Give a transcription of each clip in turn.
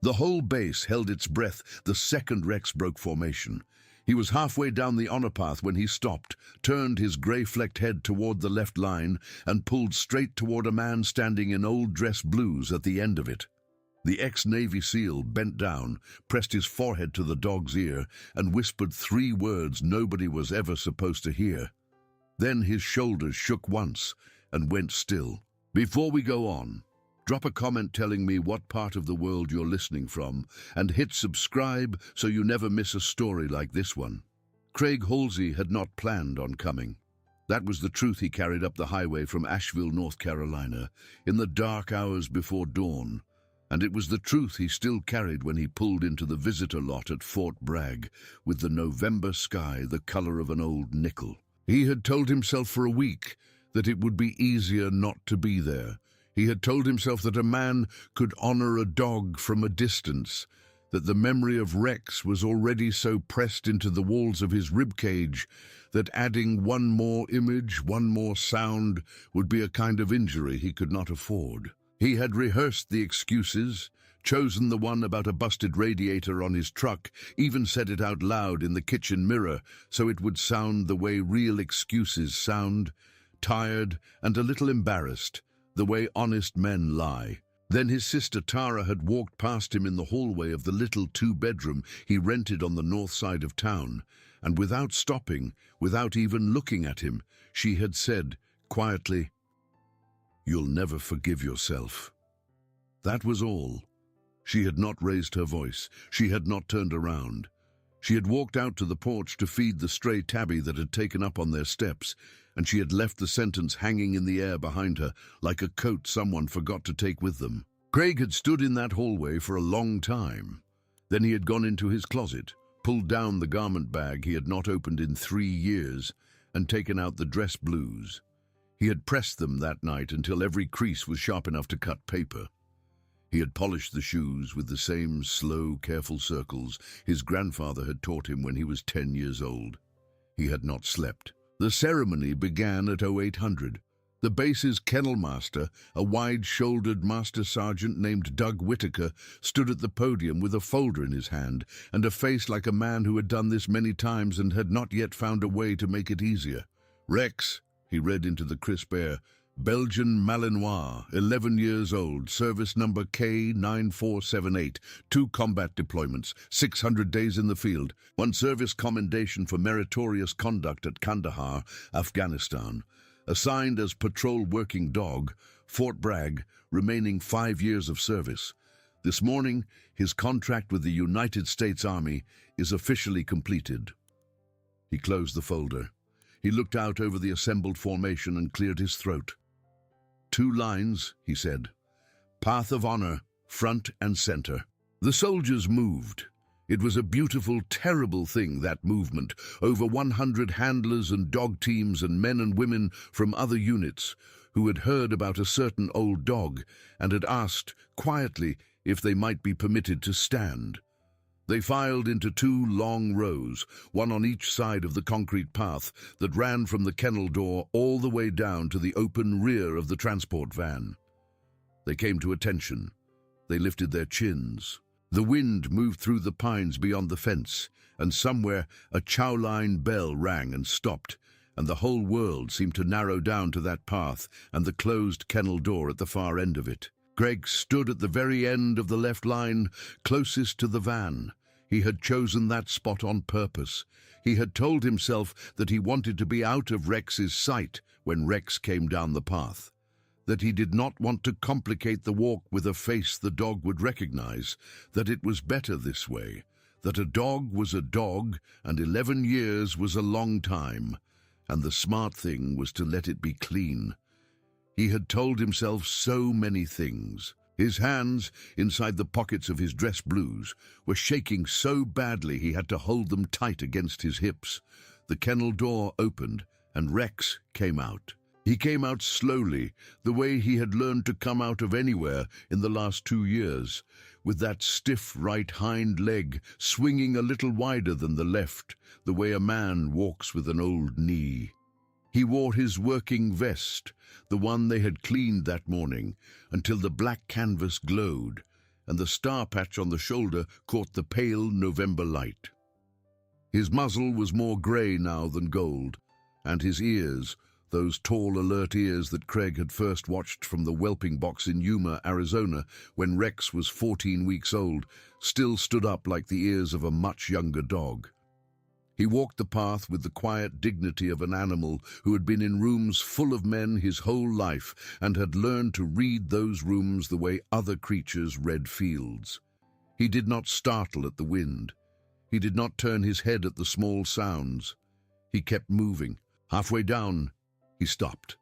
The whole base held its breath the second Rex broke formation. He was halfway down the honor path when he stopped, turned his grey-flecked head toward the left line, and pulled straight toward a man standing in old dress blues at the end of it. The ex-Navy SEAL bent down, pressed his forehead to the dog's ear, and whispered 3 words nobody was ever supposed to hear. Then his shoulders shook once and went still. Before we go on, drop a comment telling me what part of the world you're listening from, and hit subscribe so you never miss a story like this one. Craig Halsey had not planned on coming. That was the truth he carried up the highway from Asheville, North Carolina, in the dark hours before dawn. And it was the truth he still carried when he pulled into the visitor lot at Fort Bragg, with the November sky the color of an old nickel. He had told himself for a week that it would be easier not to be there. He had told himself that a man could honor a dog from a distance, that the memory of Rex was already so pressed into the walls of his ribcage that adding one more image, one more sound, would be a kind of injury he could not afford. He had rehearsed the excuses, chosen the one about a busted radiator on his truck, even said it out loud in the kitchen mirror so it would sound the way real excuses sound, tired and a little embarrassed, the way honest men lie. Then his sister Tara had walked past him in the hallway of the little 2-bedroom he rented on the north side of town, and without stopping, without even looking at him, she had said, quietly, "You'll never forgive yourself." That was all. She had not raised her voice. She had not turned around. She had walked out to the porch to feed the stray tabby that had taken up on their steps, and she had left the sentence hanging in the air behind her, like a coat someone forgot to take with them. Craig had stood in that hallway for a long time. Then he had gone into his closet, pulled down the garment bag he had not opened in 3 years, and taken out the dress blues. He had pressed them that night until every crease was sharp enough to cut paper. He had polished the shoes with the same slow, careful circles his grandfather had taught him when he was 10 years old. He had not slept. The ceremony began at 0800. The base's kennel master, a wide-shouldered master sergeant named Doug Whitaker, stood at the podium with a folder in his hand and a face like a man who had done this many times and had not yet found a way to make it easier. "Rex," he read into the crisp air, "Belgian Malinois, 11 years old, service number K9’78, 2 combat deployments, 600 days in the field, 1 service commendation for meritorious conduct at Kandahar, Afghanistan. Assigned as patrol working dog, Fort Bragg, remaining 5 years of service. This morning, his contract with the United States Army is officially completed." He closed the folder. He looked out over the assembled formation and cleared his throat. 2 lines, he said. Path of honor, front and center. The soldiers moved. It was a beautiful, terrible thing, that movement. Over 100 handlers and dog teams and men and women from other units who had heard about a certain old dog and had asked, quietly, if they might be permitted to stand. They filed into 2 long rows, one on each side of the concrete path that ran from the kennel door all the way down to the open rear of the transport van. They came to attention. They lifted their chins. The wind moved through the pines beyond the fence, and somewhere a chow line bell rang and stopped, and the whole world seemed to narrow down to that path and the closed kennel door at the far end of it. Greg stood at the very end of the left line, closest to the van. He had chosen that spot on purpose. He had told himself that he wanted to be out of Rex's sight when Rex came down the path, that he did not want to complicate the walk with a face the dog would recognize, that it was better this way, that a dog was a dog and 11 years was a long time, and the smart thing was to let it be clean. He had told himself so many things. His hands, inside the pockets of his dress blues, were shaking so badly he had to hold them tight against his hips. The kennel door opened, and Rex came out. He came out slowly, the way he had learned to come out of anywhere in the last 2 years, with that stiff right hind leg swinging a little wider than the left, the way a man walks with an old knee. He wore his working vest, the one they had cleaned that morning, until the black canvas glowed, and the star patch on the shoulder caught the pale November light. His muzzle was more grey now than gold, and his ears, those tall, alert ears that Craig had first watched from the whelping box in Yuma, Arizona, when Rex was 14 weeks old, still stood up like the ears of a much younger dog. He walked the path with the quiet dignity of an animal who had been in rooms full of men his whole life and had learned to read those rooms the way other creatures read fields. He did not startle at the wind. He did not turn his head at the small sounds. He kept moving. Halfway down, he stopped.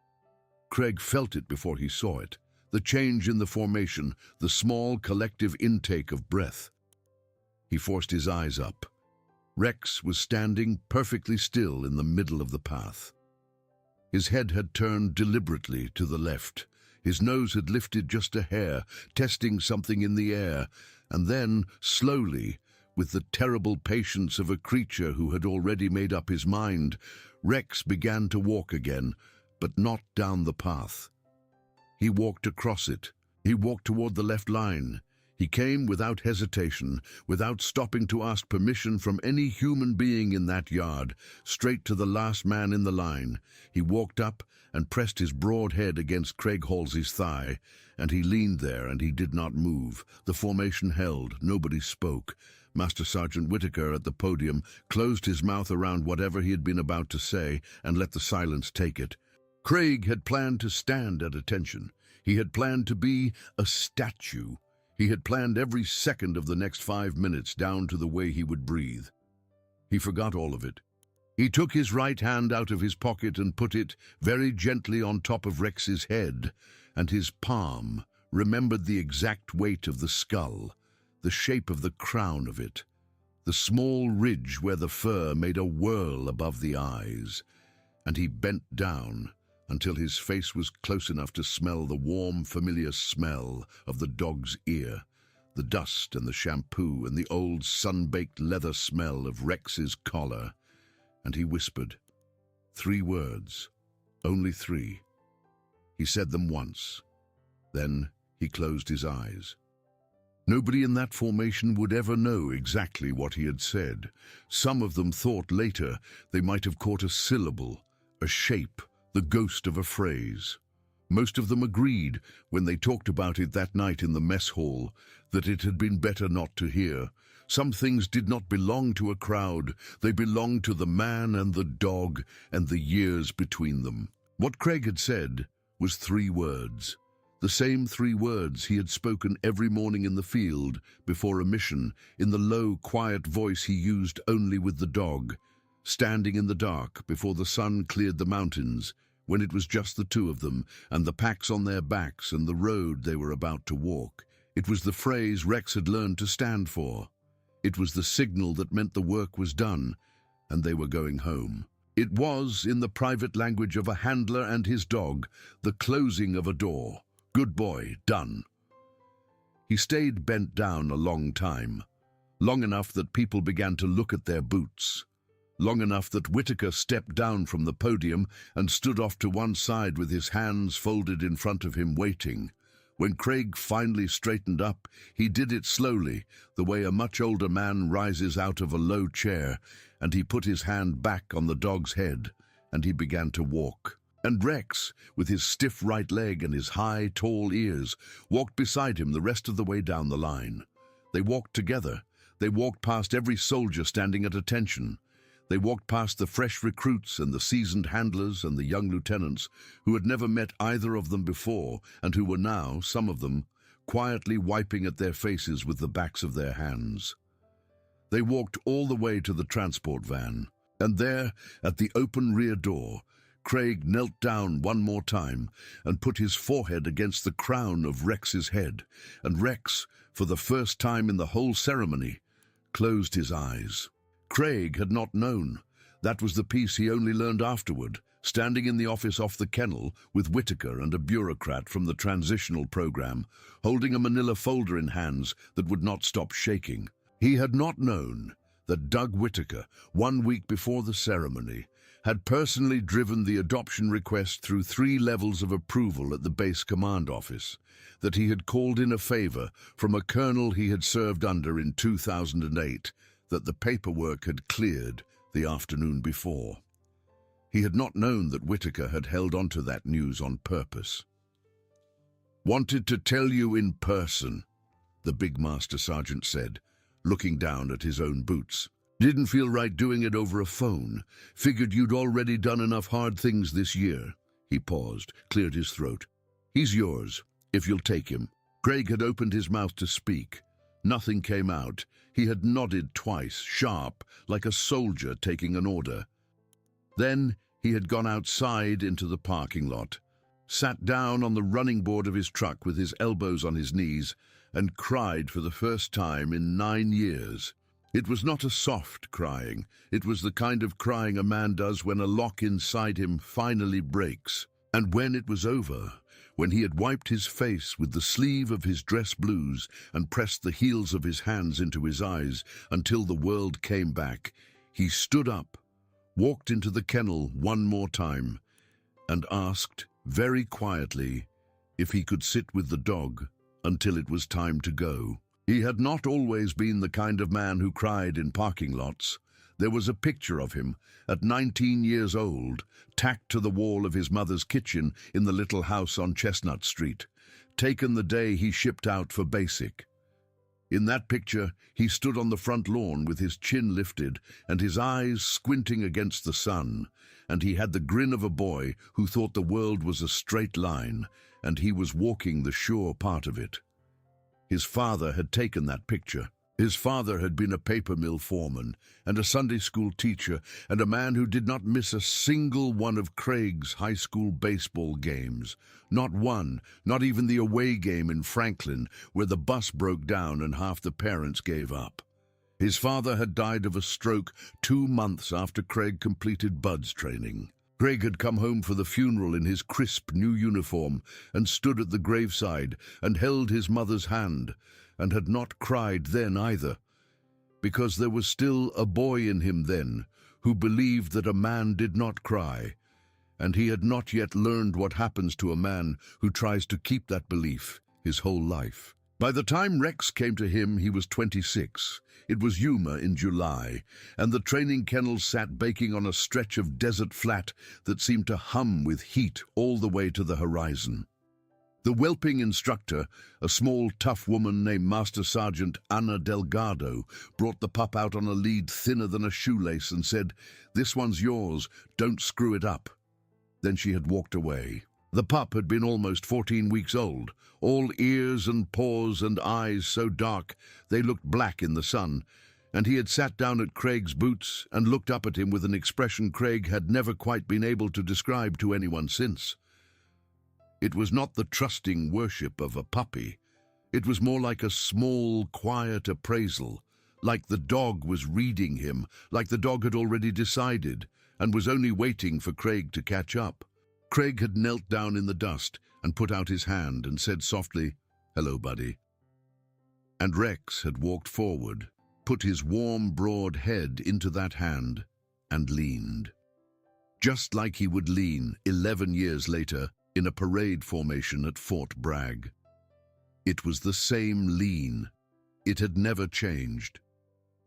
Craig felt it before he saw it, the change in the formation, the small collective intake of breath. He forced his eyes up. Rex was standing perfectly still in the middle of the path. His head had turned deliberately to the left. His nose had lifted just a hair, testing something in the air, and then, slowly, with the terrible patience of a creature who had already made up his mind, Rex began to walk again, but not down the path. He walked across it. He walked toward the left line. He came without hesitation, without stopping to ask permission from any human being in that yard, straight to the last man in the line. He walked up and pressed his broad head against Craig Halsey's thigh, and he leaned there and he did not move. The formation held. Nobody spoke. Master Sergeant Whitaker at the podium closed his mouth around whatever he had been about to say and let the silence take it. Craig had planned to stand at attention. He had planned to be a statue. He had planned every second of the next 5 minutes down to the way he would breathe. He forgot all of it. He took his right hand out of his pocket and put it very gently on top of Rex's head, and his palm remembered the exact weight of the skull, the shape of the crown of it, the small ridge where the fur made a whirl above the eyes, and he bent down until his face was close enough to smell the warm, familiar smell of the dog's ear, the dust and the shampoo and the old sun-baked leather smell of Rex's collar, and he whispered 3 words, only 3. He said them once. Then he closed his eyes. Nobody in that formation would ever know exactly what he had said. Some of them thought later they might have caught a syllable, a shape, the ghost of a phrase. Most of them agreed, when they talked about it that night in the mess hall, that it had been better not to hear. Some things did not belong to a crowd. They belonged to the man and the dog and the years between them. What Craig had said was 3 words. The same 3 words he had spoken every morning in the field, before a mission, in the low, quiet voice he used only with the dog, standing in the dark before the sun cleared the mountains, when it was just the 2 of them, and the packs on their backs and the road they were about to walk. It was the phrase Rex had learned to stand for. It was the signal that meant the work was done, and they were going home. It was, in the private language of a handler and his dog, the closing of a door. Good boy, done. He stayed bent down a long time, long enough that people began to look at their boots, long enough that Whitaker stepped down from the podium and stood off to one side with his hands folded in front of him, waiting. When Craig finally straightened up, he did it slowly, the way a much older man rises out of a low chair, and he put his hand back on the dog's head, and he began to walk. And Rex, with his stiff right leg and his high, tall ears, walked beside him the rest of the way down the line. They walked together. They walked past every soldier standing at attention. They walked past the fresh recruits and the seasoned handlers and the young lieutenants who had never met either of them before and who were now, some of them, quietly wiping at their faces with the backs of their hands. They walked all the way to the transport van, and there, at the open rear door, Craig knelt down one more time and put his forehead against the crown of Rex's head, and Rex, for the first time in the whole ceremony, closed his eyes. Craig had not known. That was the piece he only learned afterward, standing in the office off the kennel with Whitaker and a bureaucrat from the transitional program, holding a manila folder in hands that would not stop shaking. He had not known that Doug Whitaker, 1 week before the ceremony, had personally driven the adoption request through 3 levels of approval at the base command office, that he had called in a favor from a colonel he had served under in 2008, that the paperwork had cleared the afternoon before. He had not known that Whitaker had held onto that news on purpose. "Wanted to tell you in person," the big master sergeant said, looking down at his own boots. "Didn't feel right doing it over a phone. Figured you'd already done enough hard things this year." He paused, cleared his throat. "He's yours, if you'll take him." Craig had opened his mouth to speak. Nothing came out. He had nodded twice, sharp, like a soldier taking an order. Then he had gone outside into the parking lot, sat down on the running board of his truck with his elbows on his knees, and cried for the first time in 9 years. It was not a soft crying. It was the kind of crying a man does when a lock inside him finally breaks. And when it was over, when he had wiped his face with the sleeve of his dress blues and pressed the heels of his hands into his eyes until the world came back, he stood up, walked into the kennel one more time, and asked, very quietly, if he could sit with the dog until it was time to go. He had not always been the kind of man who cried in parking lots. There was a picture of him, at 19 years old, tacked to the wall of his mother's kitchen in the little house on Chestnut Street, taken the day he shipped out for basic. In that picture, he stood on the front lawn with his chin lifted and his eyes squinting against the sun, and he had the grin of a boy who thought the world was a straight line, and he was walking the sure part of it. His father had taken that picture. His father had been a paper mill foreman and a Sunday school teacher and a man who did not miss a single one of Craig's high school baseball games. Not one, not even the away game in Franklin, where the bus broke down and half the parents gave up. His father had died of a stroke 2 months after Craig completed Bud's training. Craig had come home for the funeral in his crisp new uniform and stood at the graveside and held his mother's hand, and had not cried then either, because there was still a boy in him then who believed that a man did not cry, and he had not yet learned what happens to a man who tries to keep that belief his whole life. By the time Rex came to him, he was 26. It was Yuma in July, and the training kennel sat baking on a stretch of desert flat that seemed to hum with heat all the way to the horizon. The whelping instructor, a small, tough woman named Master Sergeant Ana Delgado, brought the pup out on a lead thinner than a shoelace and said, "This one's yours, don't screw it up." Then she had walked away. The pup had been almost 14 weeks old, all ears and paws and eyes so dark they looked black in the sun, and he had sat down at Craig's boots and looked up at him with an expression Craig had never quite been able to describe to anyone since. It was not the trusting worship of a puppy. It was more like a small, quiet appraisal, like the dog was reading him, like the dog had already decided and was only waiting for Craig to catch up. Craig had knelt down in the dust and put out his hand and said softly, "Hello, buddy." And Rex had walked forward, put his warm, broad head into that hand, and leaned. Just like he would lean 11 years later in a parade formation at Fort Bragg. It was the same lean. It had never changed.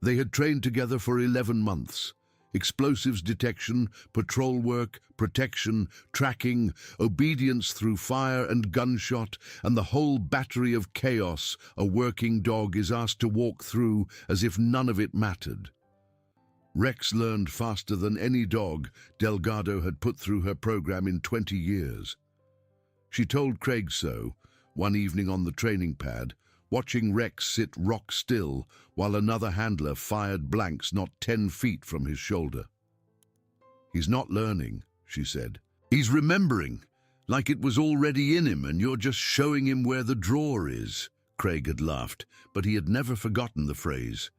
They had trained together for 11 months. Explosives detection, patrol work, protection, tracking, obedience through fire and gunshot, and the whole battery of chaos a working dog is asked to walk through as if none of it mattered. Rex learned faster than any dog Delgado had put through her program in 20 years. She told Craig so, one evening on the training pad, watching Rex sit rock still while another handler fired blanks not 10 feet from his shoulder. "He's not learning," she said. "He's remembering, like it was already in him and you're just showing him where the drawer is." Craig had laughed, but he had never forgotten the phrase.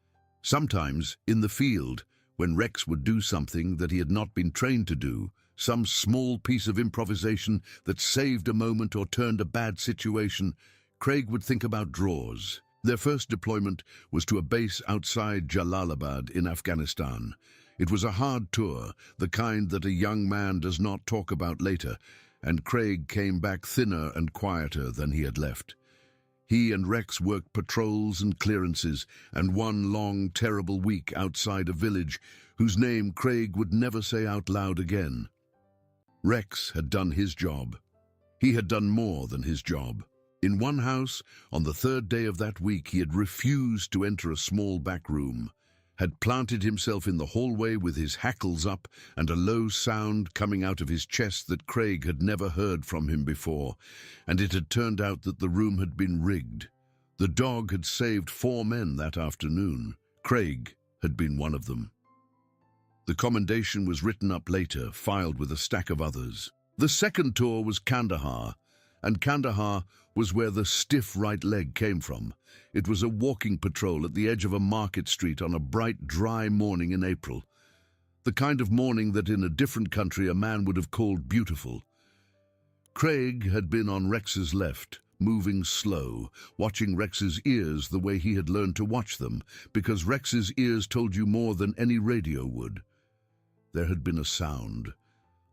Sometimes, in the field, when Rex would do something that he had not been trained to do, some small piece of improvisation that saved a moment or turned a bad situation, Craig would think about drawers. Their first deployment was to a base outside Jalalabad in Afghanistan. It was a hard tour, the kind that a young man does not talk about later, and Craig came back thinner and quieter than he had left. He and Rex worked patrols and clearances, and one long, terrible week outside a village whose name Craig would never say out loud again. Rex had done his job. He had done more than his job. In one house, on the third day of that week, he had refused to enter a small back room, had planted himself in the hallway with his hackles up and a low sound coming out of his chest that Craig had never heard from him before, and it had turned out that the room had been rigged. The dog had saved 4 men that afternoon. Craig had been one of them. The commendation was written up later, filed with a stack of others. The second tour was Kandahar, and Kandahar was where the stiff right leg came from. It was a walking patrol at the edge of a market street on a bright, dry morning in April. The kind of morning that in a different country a man would have called beautiful. Craig had been on Rex's left, moving slow, watching Rex's ears the way he had learned to watch them, because Rex's ears told you more than any radio would. There had been a sound,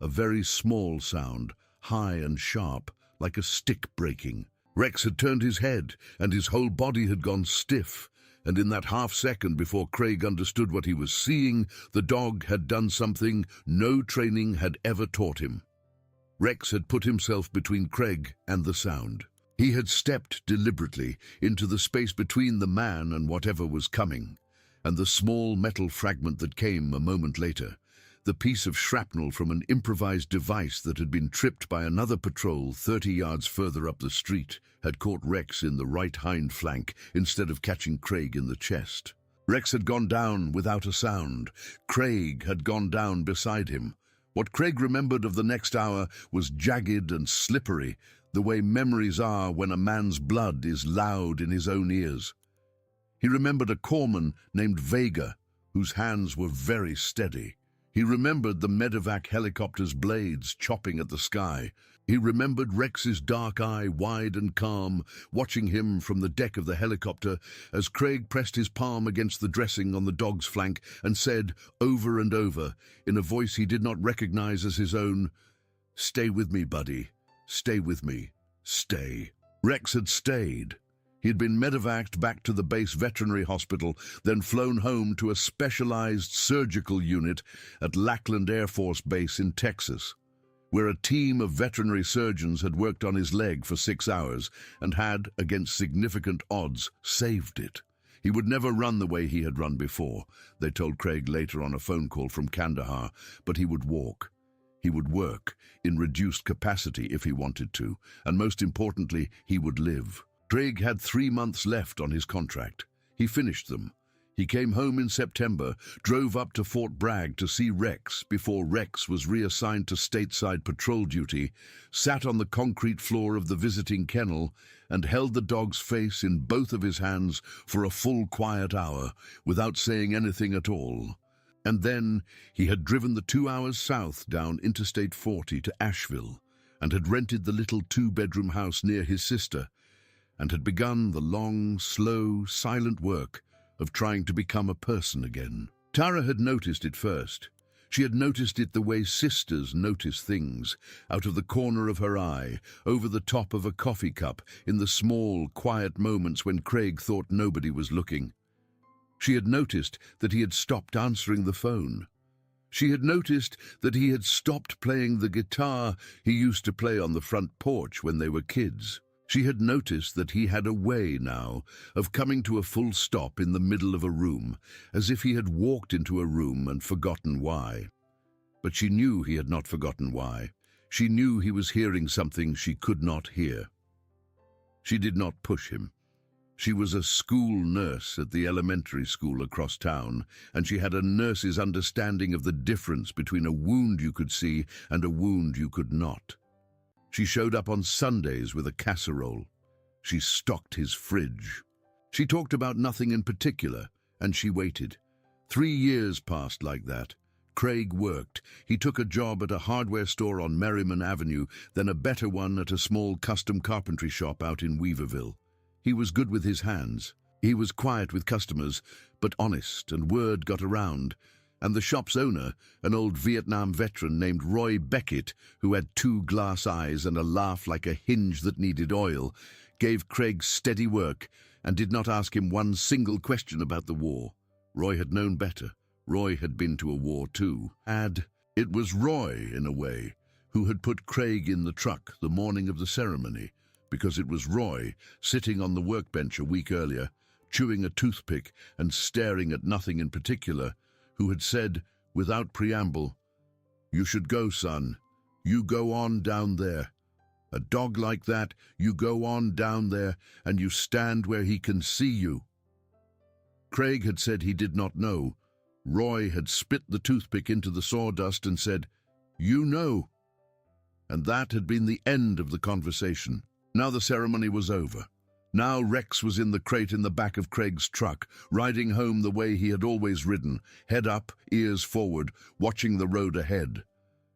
a very small sound, high and sharp, like a stick breaking. Rex had turned his head, and his whole body had gone stiff, and in that half-second before Craig understood what he was seeing, the dog had done something no training had ever taught him. Rex had put himself between Craig and the sound. He had stepped deliberately into the space between the man and whatever was coming, and the small metal fragment that came a moment later, the piece of shrapnel from an improvised device that had been tripped by another patrol 30 yards further up the street, had caught Rex in the right hind flank instead of catching Craig in the chest. Rex had gone down without a sound. Craig had gone down beside him. What Craig remembered of the next hour was jagged and slippery, the way memories are when a man's blood is loud in his own ears. He remembered a corpsman named Vega, whose hands were very steady. He remembered the medevac helicopter's blades chopping at the sky. He remembered Rex's dark eye, wide and calm, watching him from the deck of the helicopter as Craig pressed his palm against the dressing on the dog's flank and said, over and over, in a voice he did not recognize as his own, "Stay with me, buddy. Stay with me. Stay." Rex had stayed. He had been medevaced back to the base veterinary hospital, then flown home to a specialized surgical unit at Lackland Air Force Base in Texas, where a team of veterinary surgeons had worked on his leg for 6 hours and had, against significant odds, saved it. He would never run the way he had run before, they told Craig later on a phone call from Kandahar, but he would walk. He would work, in reduced capacity if he wanted to, and most importantly, he would live. Craig had 3 months left on his contract. He finished them. He came home in September, drove up to Fort Bragg to see Rex before Rex was reassigned to stateside patrol duty, sat on the concrete floor of the visiting kennel, and held the dog's face in both of his hands for a full quiet hour, without saying anything at all. And then he had driven the 2 hours south down Interstate 40 to Asheville, and had rented the little 2-bedroom house near his sister, and had begun the long, slow, silent work of trying to become a person again. Tara had noticed it first. She had noticed it the way sisters notice things, out of the corner of her eye, over the top of a coffee cup, in the small, quiet moments when Craig thought nobody was looking. She had noticed that he had stopped answering the phone. She had noticed that he had stopped playing the guitar he used to play on the front porch when they were kids. She had noticed that he had a way now of coming to a full stop in the middle of a room, as if he had walked into a room and forgotten why. But she knew he had not forgotten why. She knew he was hearing something she could not hear. She did not push him. She was a school nurse at the elementary school across town, and she had a nurse's understanding of the difference between a wound you could see and a wound you could not. She showed up on Sundays with a casserole. She stocked his fridge. She talked about nothing in particular, and she waited. 3 years passed like that. Craig worked. He took a job at a hardware store on Merriman Avenue, then a better one at a small custom carpentry shop out in Weaverville. He was good with his hands. He was quiet with customers, but honest, and word got around. and the shop's owner, an old Vietnam veteran named Roy Beckett, who had 2 glass eyes and a laugh like a hinge that needed oil, gave Craig steady work and did not ask him one single question about the war. Roy had known better. Roy had been to a war too. It was Roy, in a way, who had put Craig in the truck the morning of the ceremony, because it was Roy, sitting on the workbench a week earlier, chewing a toothpick and staring at nothing in particular, who had said, without preamble, "You should go, son. You go on down there. A dog like that, you go on down there, and you stand where he can see you." Craig had said he did not know. Roy had spit the toothpick into the sawdust and said, "You know." And that had been the end of the conversation. Now the ceremony was over. Now Rex was in the crate in the back of Craig's truck, riding home the way he had always ridden, head up, ears forward, watching the road ahead.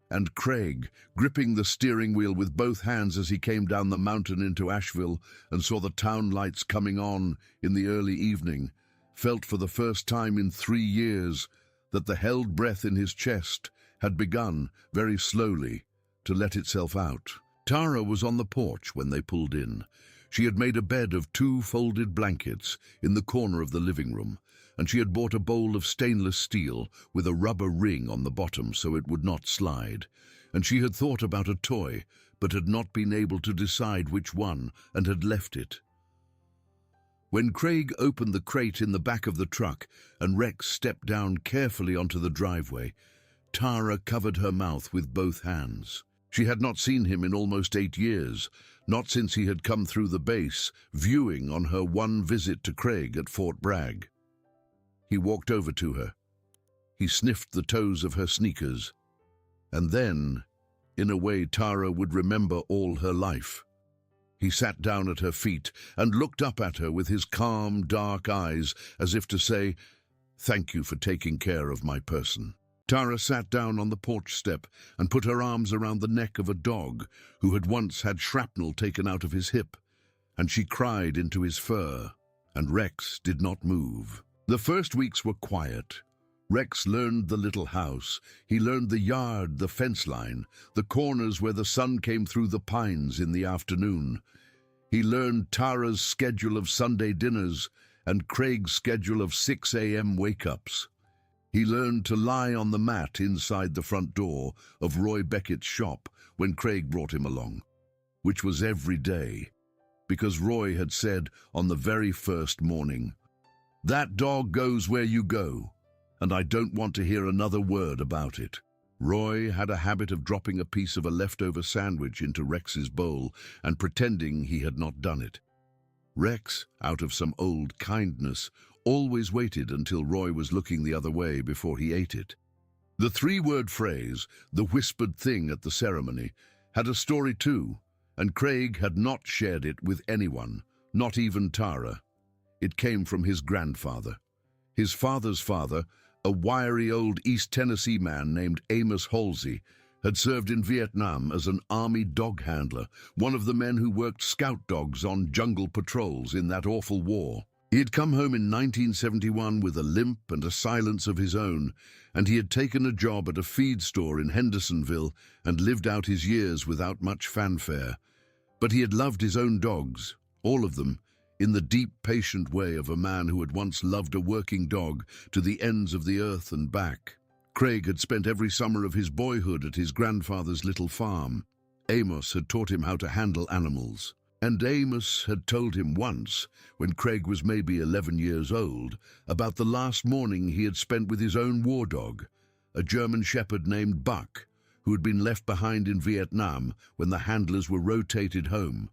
And Craig, gripping the steering wheel with both hands as he came down the mountain into Asheville and saw the town lights coming on in the early evening, felt for the first time in 3 years that the held breath in his chest had begun, very slowly, to let itself out. Tara was on the porch when they pulled in. She had made a bed of 2 folded blankets in the corner of the living room, and she had bought a bowl of stainless steel with a rubber ring on the bottom so it would not slide. And she had thought about a toy, but had not been able to decide which one, and had left it. When Craig opened the crate in the back of the truck and Rex stepped down carefully onto the driveway, Tara covered her mouth with both hands. She had not seen him in almost 8 years, not since he had come through the base, viewing on her one visit to Craig at Fort Bragg. He walked over to her. He sniffed the toes of her sneakers. And then, in a way Tara would remember all her life, he sat down at her feet and looked up at her with his calm, dark eyes, as if to say, "Thank you for taking care of my person." Tara sat down on the porch step and put her arms around the neck of a dog who had once had shrapnel taken out of his hip, and she cried into his fur, and Rex did not move. The first weeks were quiet. Rex learned the little house. He learned the yard, the fence line, the corners where the sun came through the pines in the afternoon. He learned Tara's schedule of Sunday dinners and Craig's schedule of 6 a.m. wake-ups. He learned to lie on the mat inside the front door of Roy Beckett's shop when Craig brought him along, which was every day, because Roy had said on the very first morning, "That dog goes where you go, and I don't want to hear another word about it." Roy had a habit of dropping a piece of a leftover sandwich into Rex's bowl and pretending he had not done it. Rex, out of some old kindness, always waited until Roy was looking the other way before he ate it. The 3-word phrase, "the whispered thing at the ceremony," had a story too, and Craig had not shared it with anyone, not even Tara. It came from his grandfather. His father's father, a wiry old East Tennessee man named Amos Halsey, had served in Vietnam as an army dog handler, one of the men who worked scout dogs on jungle patrols in that awful war. He had come home in 1971 with a limp and a silence of his own, and he had taken a job at a feed store in Hendersonville and lived out his years without much fanfare. But he had loved his own dogs, all of them, in the deep, patient way of a man who had once loved a working dog to the ends of the earth and back. Craig had spent every summer of his boyhood at his grandfather's little farm. Amos had taught him how to handle animals. And Amos had told him once, when Craig was maybe 11 years old, about the last morning he had spent with his own war dog, a German shepherd named Buck, who had been left behind in Vietnam when the handlers were rotated home.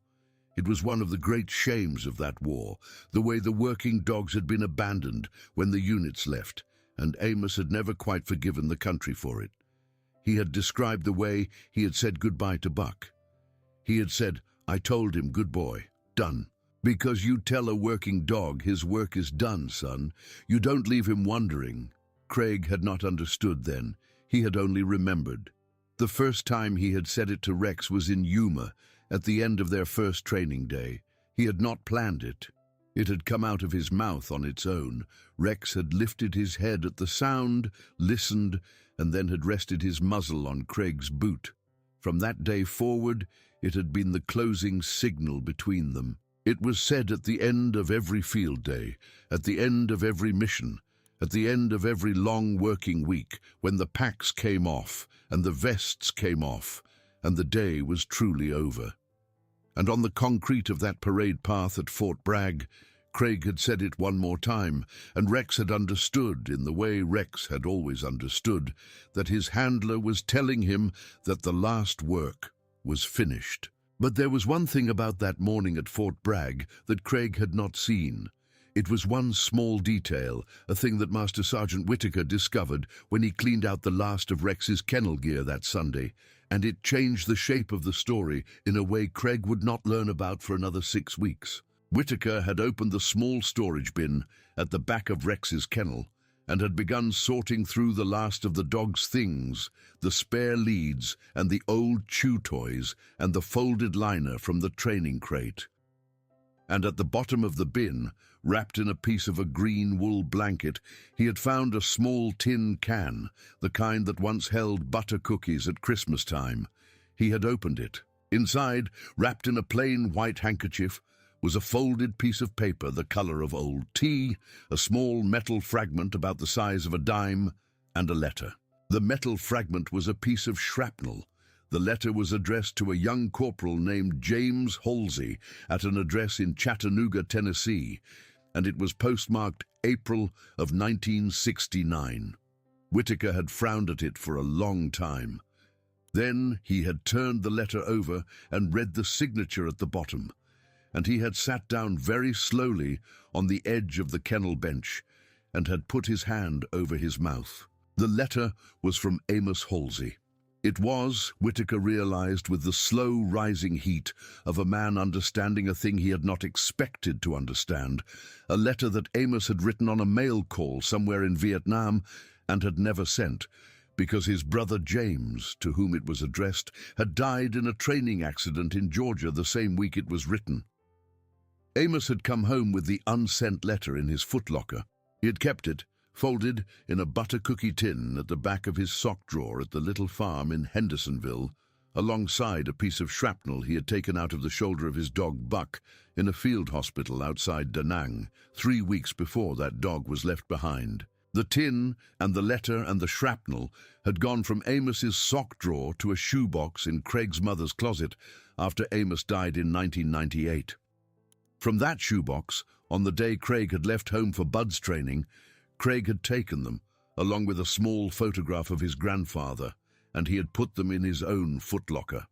It was one of the great shames of that war, the way the working dogs had been abandoned when the units left, and Amos had never quite forgiven the country for it. He had described the way he had said goodbye to Buck. He had said, "I told him, good boy, done. Because you tell a working dog his work is done, son. You don't leave him wondering." Craig had not understood then. He had only remembered. The first time he had said it to Rex was in Yuma, at the end of their first training day. He had not planned it. It had come out of his mouth on its own. Rex had lifted his head at the sound, listened, and then had rested his muzzle on Craig's boot. From that day forward, it had been the closing signal between them. It was said at the end of every field day, at the end of every mission, at the end of every long working week, when the packs came off and the vests came off, and the day was truly over. And on the concrete of that parade path at Fort Bragg, Craig had said it one more time, and Rex had understood, in the way Rex had always understood, that his handler was telling him that the last work was finished. But there was one thing about that morning at Fort Bragg that Craig had not seen. It was one small detail, a thing that Master Sergeant Whitaker discovered when he cleaned out the last of Rex's kennel gear that Sunday, and it changed the shape of the story in a way Craig would not learn about for another 6 weeks. Whitaker had opened the small storage bin at the back of Rex's kennel and had begun sorting through the last of the dog's things, the spare leads and the old chew toys and the folded liner from the training crate. And at the bottom of the bin, wrapped in a piece of a green wool blanket, he had found a small tin can, the kind that once held butter cookies at Christmas time. He had opened it. Inside, wrapped in a plain white handkerchief, was a folded piece of paper the color of old tea, a small metal fragment about the size of a dime, and a letter. The metal fragment was a piece of shrapnel. The letter was addressed to a young corporal named James Halsey at an address in Chattanooga, Tennessee, and it was postmarked April of 1969. Whitaker had frowned at it for a long time. Then he had turned the letter over and read the signature at the bottom, and he had sat down very slowly on the edge of the kennel bench and had put his hand over his mouth. The letter was from Amos Halsey. It was, Whitaker realized with the slow rising heat of a man understanding a thing he had not expected to understand, a letter that Amos had written on a mail call somewhere in Vietnam and had never sent, because his brother James, to whom it was addressed, had died in a training accident in Georgia the same week it was written. Amos had come home with the unsent letter in his footlocker. He had kept it, folded in a butter cookie tin at the back of his sock drawer at the little farm in Hendersonville, alongside a piece of shrapnel he had taken out of the shoulder of his dog Buck in a field hospital outside Da Nang 3 weeks before that dog was left behind. The tin and the letter and the shrapnel had gone from Amos's sock drawer to a shoebox in Craig's mother's closet after Amos died in 1998. From that shoebox, on the day Craig had left home for Bud's training, Craig had taken them, along with a small photograph of his grandfather, and he had put them in his own footlocker.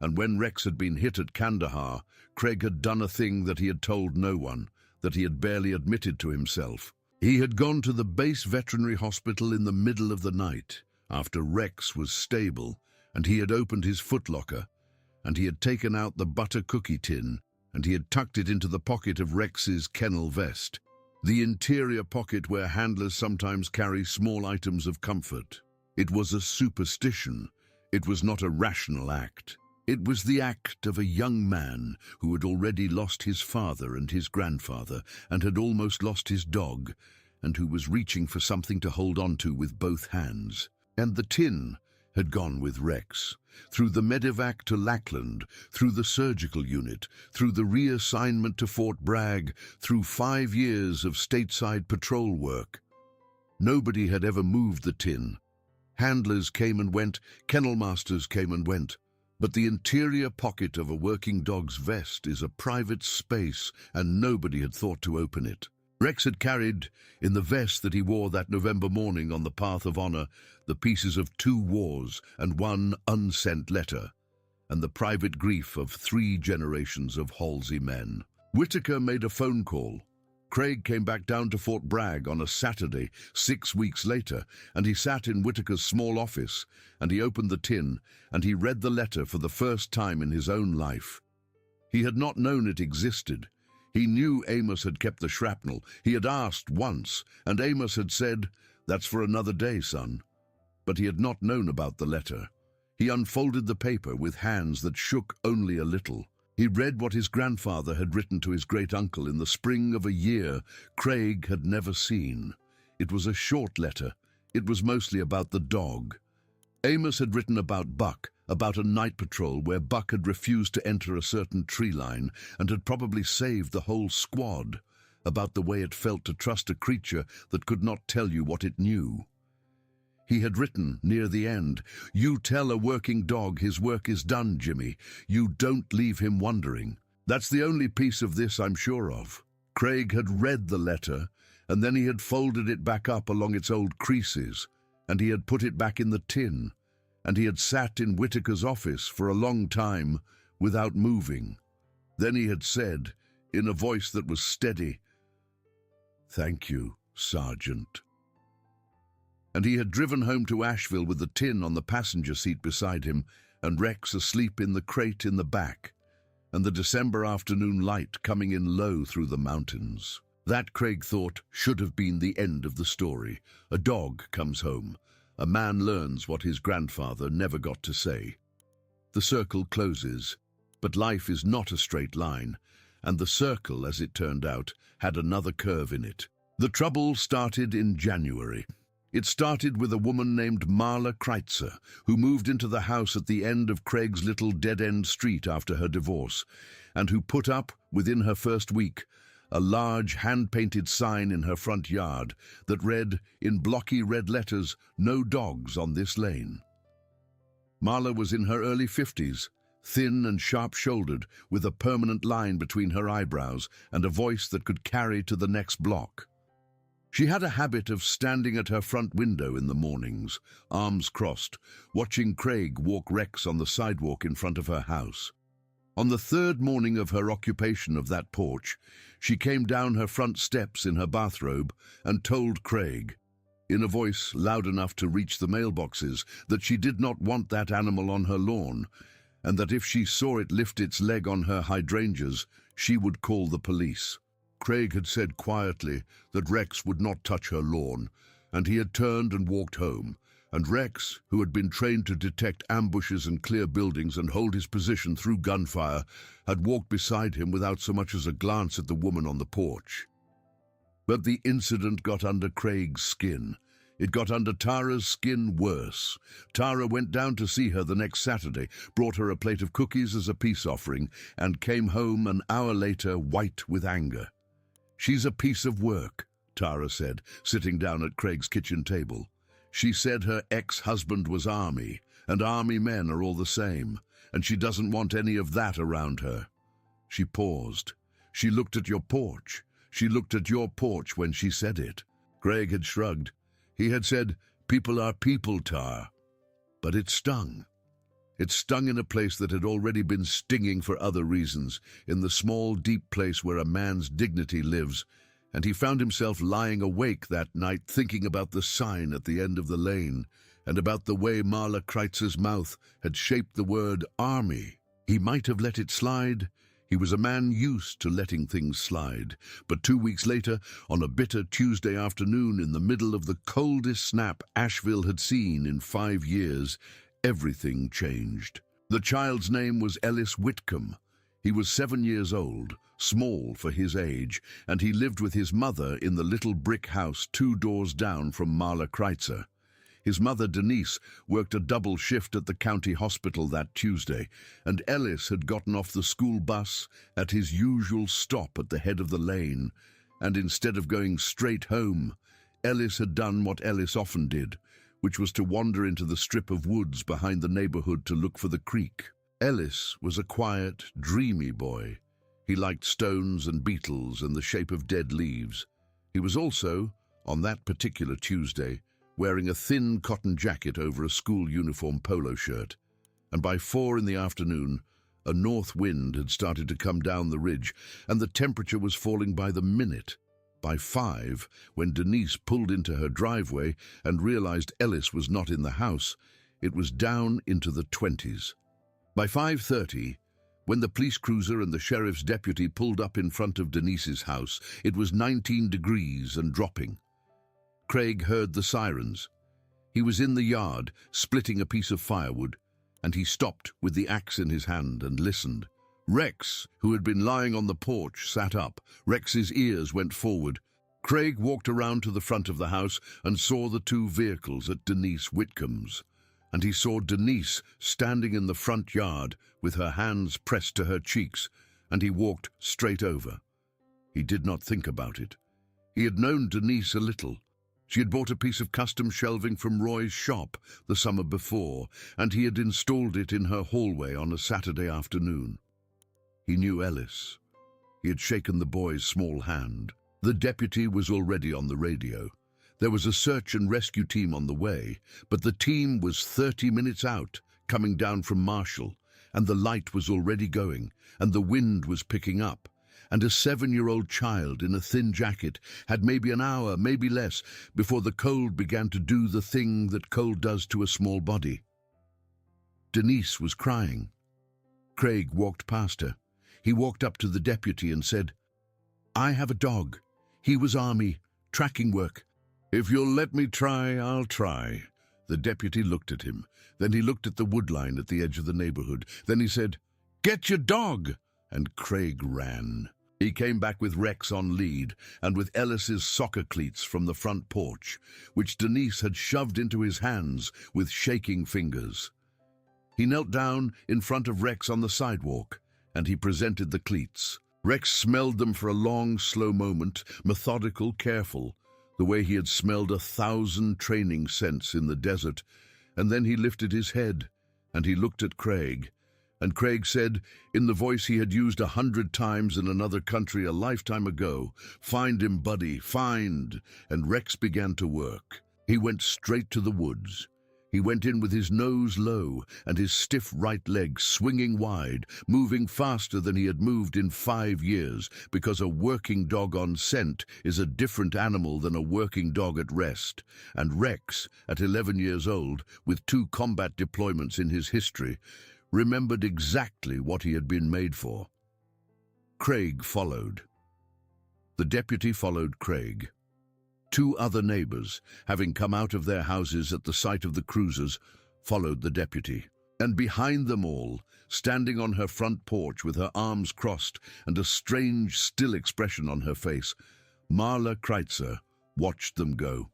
And when Rex had been hit at Kandahar, Craig had done a thing that he had told no one, that he had barely admitted to himself. He had gone to the base veterinary hospital in the middle of the night, after Rex was stable, and he had opened his footlocker, and he had taken out the butter cookie tin, and he had tucked it into the pocket of Rex's kennel vest, the interior pocket where handlers sometimes carry small items of comfort. It was a superstition. It was not a rational act. It was the act of a young man who had already lost his father and his grandfather and had almost lost his dog, and who was reaching for something to hold on to with both hands. And the tin had gone with Rex, through the medevac to Lackland, through the surgical unit, through the reassignment to Fort Bragg, through 5 years of stateside patrol work. Nobody had ever moved the tin. Handlers came and went, kennel masters came and went, but the interior pocket of a working dog's vest is a private space, and nobody had thought to open it. Rex had carried, in the vest that he wore that November morning on the path of honor, the pieces of 2 wars and 1 unsent letter, and the private grief of 3 generations of Halsey men. Whitaker made a phone call. Craig came back down to Fort Bragg on a Saturday, 6 weeks later, and he sat in Whitaker's small office, and he opened the tin, and he read the letter for the first time in his own life. He had not known it existed. He knew Amos had kept the shrapnel. He had asked once, and Amos had said, "That's for another day, son." But he had not known about the letter. He unfolded the paper with hands that shook only a little. He read what his grandfather had written to his great-uncle in the spring of a year Craig had never seen. It was a short letter. It was mostly about the dog. Amos had written about Buck, about a night patrol where Buck had refused to enter a certain tree line and had probably saved the whole squad, about the way it felt to trust a creature that could not tell you what it knew. He had written, near the end, "You tell a working dog his work is done, Jimmy. You don't leave him wondering." That's the only piece of this I'm sure of. Craig had read the letter, and then he had folded it back up along its old creases, and he had put it back in the tin, and he had sat in Whitaker's office for a long time without moving. Then he had said, in a voice that was steady, "Thank you, Sergeant." And he had driven home to Asheville with the tin on the passenger seat beside him and Rex asleep in the crate in the back, and the December afternoon light coming in low through the mountains. That, Craig thought, should have been the end of the story. A dog comes home. A man learns what his grandfather never got to say. The circle closes, but life is not a straight line, and the circle, as it turned out, had another curve in it. The trouble started in January. It started with a woman named Marla Kreitzer, who moved into the house at the end of Craig's little dead-end street after her divorce, and who put up, within her first week, a large hand-painted sign in her front yard that read, in blocky red letters, "No dogs on this lane." Marla was in her early 50s, thin and sharp-shouldered, with a permanent line between her eyebrows and a voice that could carry to the next block. She had a habit of standing at her front window in the mornings, arms crossed, watching Craig walk Rex on the sidewalk in front of her house. On the third morning of her occupation of that porch, she came down her front steps in her bathrobe and told Craig, in a voice loud enough to reach the mailboxes, that she did not want that animal on her lawn, and that if she saw it lift its leg on her hydrangeas, she would call the police. Craig had said quietly that Rex would not touch her lawn, and he had turned and walked home, and Rex, who had been trained to detect ambushes and clear buildings and hold his position through gunfire, had walked beside him without so much as a glance at the woman on the porch. But the incident got under Craig's skin. It got under Tara's skin worse. Tara went down to see her the next Saturday, brought her a plate of cookies as a peace offering, and came home an hour later white with anger. "She's a piece of work," Tara said, sitting down at Craig's kitchen table. "She said her ex-husband was Army, and Army men are all the same, and she doesn't want any of that around her." She paused. "She looked at your porch. She looked at your porch when she said it." Craig had shrugged. He had said, "People are people, Tar." But it stung. It stung in a place that had already been stinging for other reasons, in the small, deep place where a man's dignity lives, and he found himself lying awake that night thinking about the sign at the end of the lane, and about the way Marla Kreitzer's mouth had shaped the word Army. He might have let it slide. He was a man used to letting things slide. But 2 weeks later, on a bitter Tuesday afternoon in the middle of the coldest snap Asheville had seen in 5 years, everything changed. The child's name was Ellis Whitcomb. He was 7 years old, small for his age, and he lived with his mother in the little brick house 2 doors down from Marla Kreitzer. His mother, Denise, worked a double shift at the county hospital that Tuesday, and Ellis had gotten off the school bus at his usual stop at the head of the lane, and instead of going straight home, Ellis had done what Ellis often did, which was to wander into the strip of woods behind the neighborhood to look for the creek. Ellis was a quiet, dreamy boy. He liked stones and beetles and the shape of dead leaves. He was also, on that particular Tuesday, wearing a thin cotton jacket over a school uniform polo shirt, and by 4 in the afternoon, a north wind had started to come down the ridge, and the temperature was falling by the minute. By 5, when Denise pulled into her driveway and realized Ellis was not in the house, it was down into the 20s. By 5:30, when the police cruiser and the sheriff's deputy pulled up in front of Denise's house, it was 19 degrees and dropping. Craig heard the sirens. He was in the yard, splitting a piece of firewood, and he stopped with the axe in his hand and listened. Rex, who had been lying on the porch, sat up. Rex's ears went forward. Craig walked around to the front of the house and saw the two vehicles at Denise Whitcomb's. And he saw Denise standing in the front yard with her hands pressed to her cheeks, and he walked straight over. He did not think about it. He had known Denise a little. She had bought a piece of custom shelving from Roy's shop the summer before, and he had installed it in her hallway on a Saturday afternoon. He knew Ellis. He had shaken the boy's small hand. The deputy was already on the radio. There was a search and rescue team on the way, but the team was 30 minutes out, coming down from Marshall, and the light was already going, and the wind was picking up, and a 7-year-old child in a thin jacket had maybe an hour, maybe less, before the cold began to do the thing that cold does to a small body. Denise was crying. Craig walked past her. He walked up to the deputy and said, "I have a dog. He was Army, tracking work." "If you'll let me try, I'll try." The deputy looked at him. Then he looked at the woodline at the edge of the neighborhood. Then he said, "Get your dog!" And Craig ran. He came back with Rex on lead and with Ellis's soccer cleats from the front porch, which Denise had shoved into his hands with shaking fingers. He knelt down in front of Rex on the sidewalk, and he presented the cleats. Rex smelled them for a long, slow moment, methodical, careful, the way he had smelled 1,000 training scents in the desert, and then he lifted his head, and he looked at Craig, and Craig said, in the voice he had used 100 times in another country a lifetime ago, "Find him, buddy, find!" And Rex began to work. He went straight to the woods. He went in with his nose low and his stiff right leg swinging wide, moving faster than he had moved in 5 years, because a working dog on scent is a different animal than a working dog at rest. And Rex, at 11 years old, with 2 combat deployments in his history, remembered exactly what he had been made for. Craig followed. The deputy followed Craig. 2 other neighbors, having come out of their houses at the sight of the cruisers, followed the deputy. And behind them all, standing on her front porch with her arms crossed and a strange, still expression on her face, Marla Kreitzer watched them go.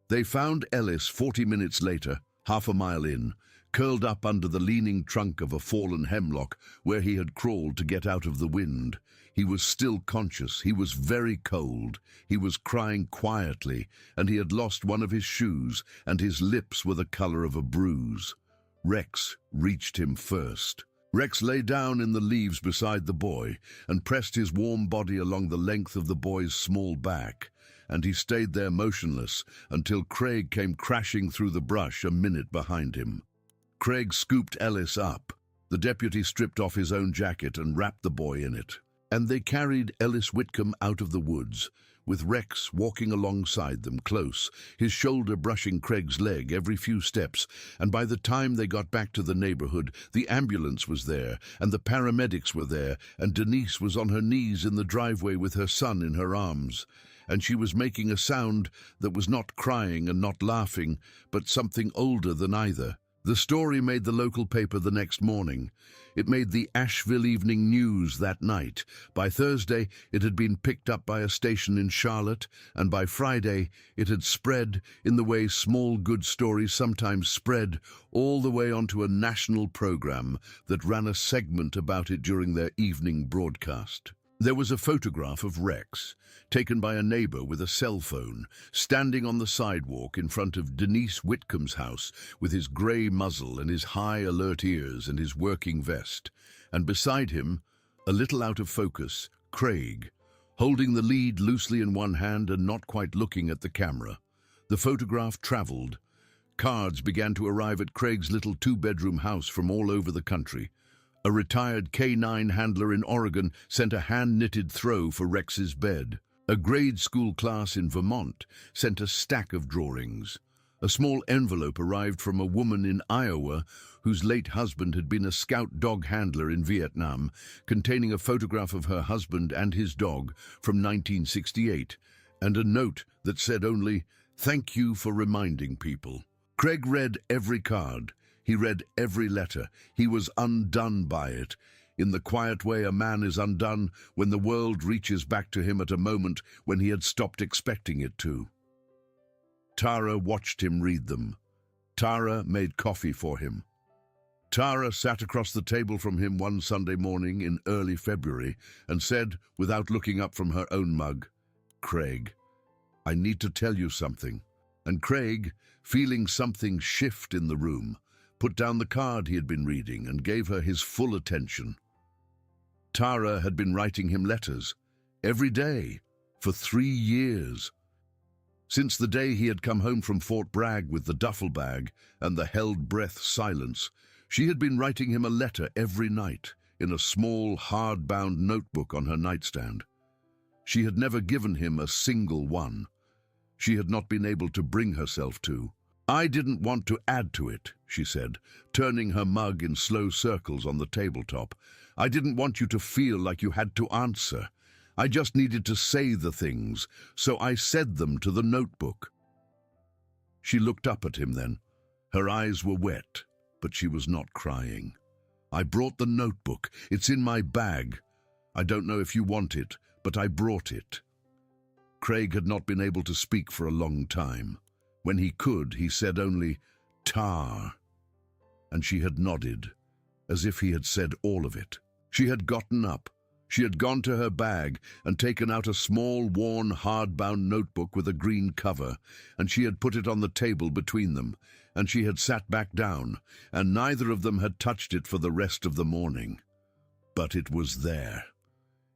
They found Ellis 40 minutes later, half a mile in, curled up under the leaning trunk of a fallen hemlock where he had crawled to get out of the wind. He was still conscious. He was very cold. He was crying quietly, and he had lost one of his shoes, and his lips were the color of a bruise. Rex reached him first. Rex lay down in the leaves beside the boy and pressed his warm body along the length of the boy's small back, and he stayed there motionless until Craig came crashing through the brush a minute behind him. Craig scooped Ellis up. The deputy stripped off his own jacket and wrapped the boy in it. And they carried Ellis Whitcomb out of the woods, with Rex walking alongside them close, his shoulder brushing Craig's leg every few steps, and by the time they got back to the neighborhood, the ambulance was there, and the paramedics were there, and Denise was on her knees in the driveway with her son in her arms, and she was making a sound that was not crying and not laughing, but something older than either. The story made the local paper the next morning. It made the Asheville Evening News that night. By Thursday, it had been picked up by a station in Charlotte, and by Friday, it had spread, in the way small good stories sometimes spread, all the way onto a national program that ran a segment about it during their evening broadcast. There was a photograph of Rex, taken by a neighbor with a cell phone, standing on the sidewalk in front of Denise Whitcomb's house with his gray muzzle and his high alert ears and his working vest. And beside him, a little out of focus, Craig, holding the lead loosely in one hand and not quite looking at the camera. The photograph traveled. Cards began to arrive at Craig's little 2-bedroom house from all over the country. A retired K9 handler in Oregon sent a hand-knitted throw for Rex's bed. A grade school class in Vermont sent a stack of drawings. A small envelope arrived from a woman in Iowa whose late husband had been a scout dog handler in Vietnam, containing a photograph of her husband and his dog from 1968, and a note that said only, "Thank you for reminding people." Craig read every card. He read every letter. He was undone by it. In the quiet way a man is undone when the world reaches back to him at a moment when he had stopped expecting it to. Tara watched him read them. Tara made coffee for him. Tara sat across the table from him one Sunday morning in early February and said, without looking up from her own mug, "Craig, I need to tell you something." And Craig, feeling something shift in the room, put down the card he had been reading and gave her his full attention. Tara had been writing him letters, every day, for 3 years. Since the day he had come home from Fort Bragg with the duffel bag and the held-breath silence, she had been writing him a letter every night in a small, hard-bound notebook on her nightstand. She had never given him a single one. She had not been able to bring herself to. "I didn't want to add to it," she said, turning her mug in slow circles on the tabletop. "I didn't want you to feel like you had to answer. I just needed to say the things, so I said them to the notebook." She looked up at him then. Her eyes were wet, but she was not crying. "I brought the notebook. It's in my bag. I don't know if you want it, but I brought it." Craig had not been able to speak for a long time. When he could, he said only, "Tar," and she had nodded, as if he had said all of it. She had gotten up. She had gone to her bag and taken out a small, worn, hard-bound notebook with a green cover, and she had put it on the table between them, and she had sat back down, and neither of them had touched it for the rest of the morning. But it was there.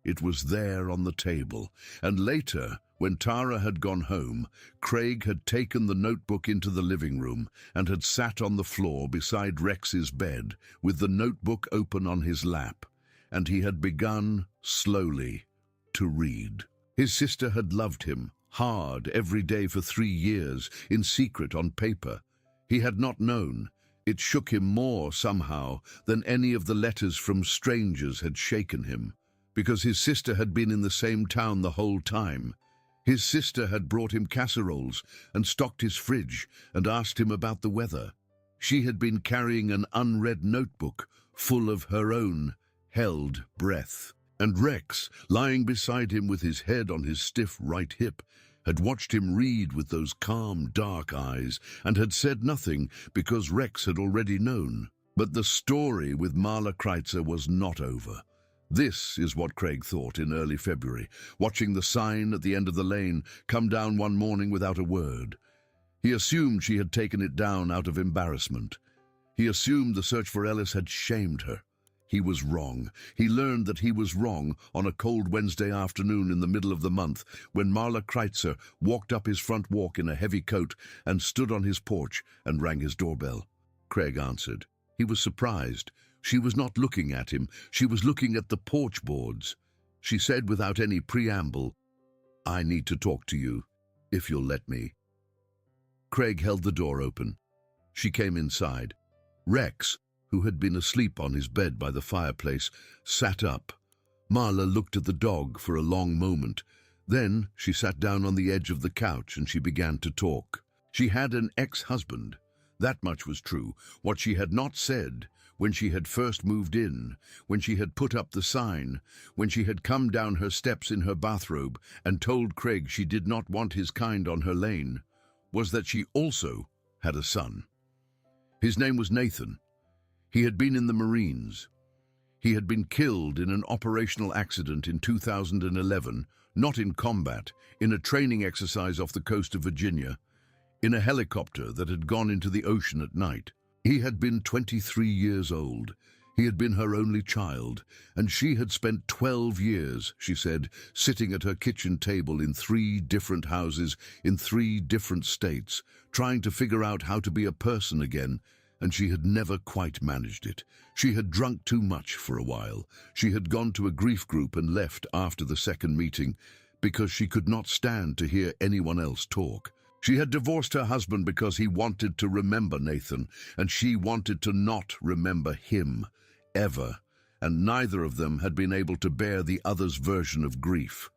It was there on the table, and later, when Tara had gone home, Craig had taken the notebook into the living room and had sat on the floor beside Rex's bed with the notebook open on his lap, and he had begun, slowly, to read. His sister had loved him, hard, every day for 3 years, in secret on paper. He had not known. It shook him more, somehow, than any of the letters from strangers had shaken him, because his sister had been in the same town the whole time. His sister had brought him casseroles and stocked his fridge and asked him about the weather. She had been carrying an unread notebook full of her own held breath. And Rex, lying beside him with his head on his stiff right hip, had watched him read with those calm, dark eyes and had said nothing because Rex had already known. But the story with Marla Kreitzer was not over. This is what Craig thought in early February, watching the sign at the end of the lane come down one morning without a word. He assumed she had taken it down out of embarrassment. He assumed the search for Ellis had shamed her. He was wrong. He learned that he was wrong on a cold Wednesday afternoon in the middle of the month when Marla Kreitzer walked up his front walk in a heavy coat and stood on his porch and rang his doorbell. Craig answered. He was surprised. She was not looking at him. She was looking at the porch boards. She said without any preamble, "I need to talk to you, if you'll let me." Craig held the door open. She came inside. Rex, who had been asleep on his bed by the fireplace, sat up. Marla looked at the dog for a long moment. Then she sat down on the edge of the couch and she began to talk. She had an ex-husband. That much was true. What she had not said, when she had first moved in, when she had put up the sign, when she had come down her steps in her bathrobe and told Craig she did not want his kind on her lane, was that she also had a son. His name was Nathan. He had been in the Marines. He had been killed in an operational accident in 2011, not in combat, in a training exercise off the coast of Virginia, in a helicopter that had gone into the ocean at night. He had been 23 years old. He had been her only child, and she had spent 12 years, she said, sitting at her kitchen table in 3 different houses in 3 different states, trying to figure out how to be a person again, and she had never quite managed it. She had drunk too much for a while. She had gone to a grief group and left after the second meeting because she could not stand to hear anyone else talk. She had divorced her husband because he wanted to remember Nathan, and she wanted to not remember him, ever, and neither of them had been able to bear the other's version of grief.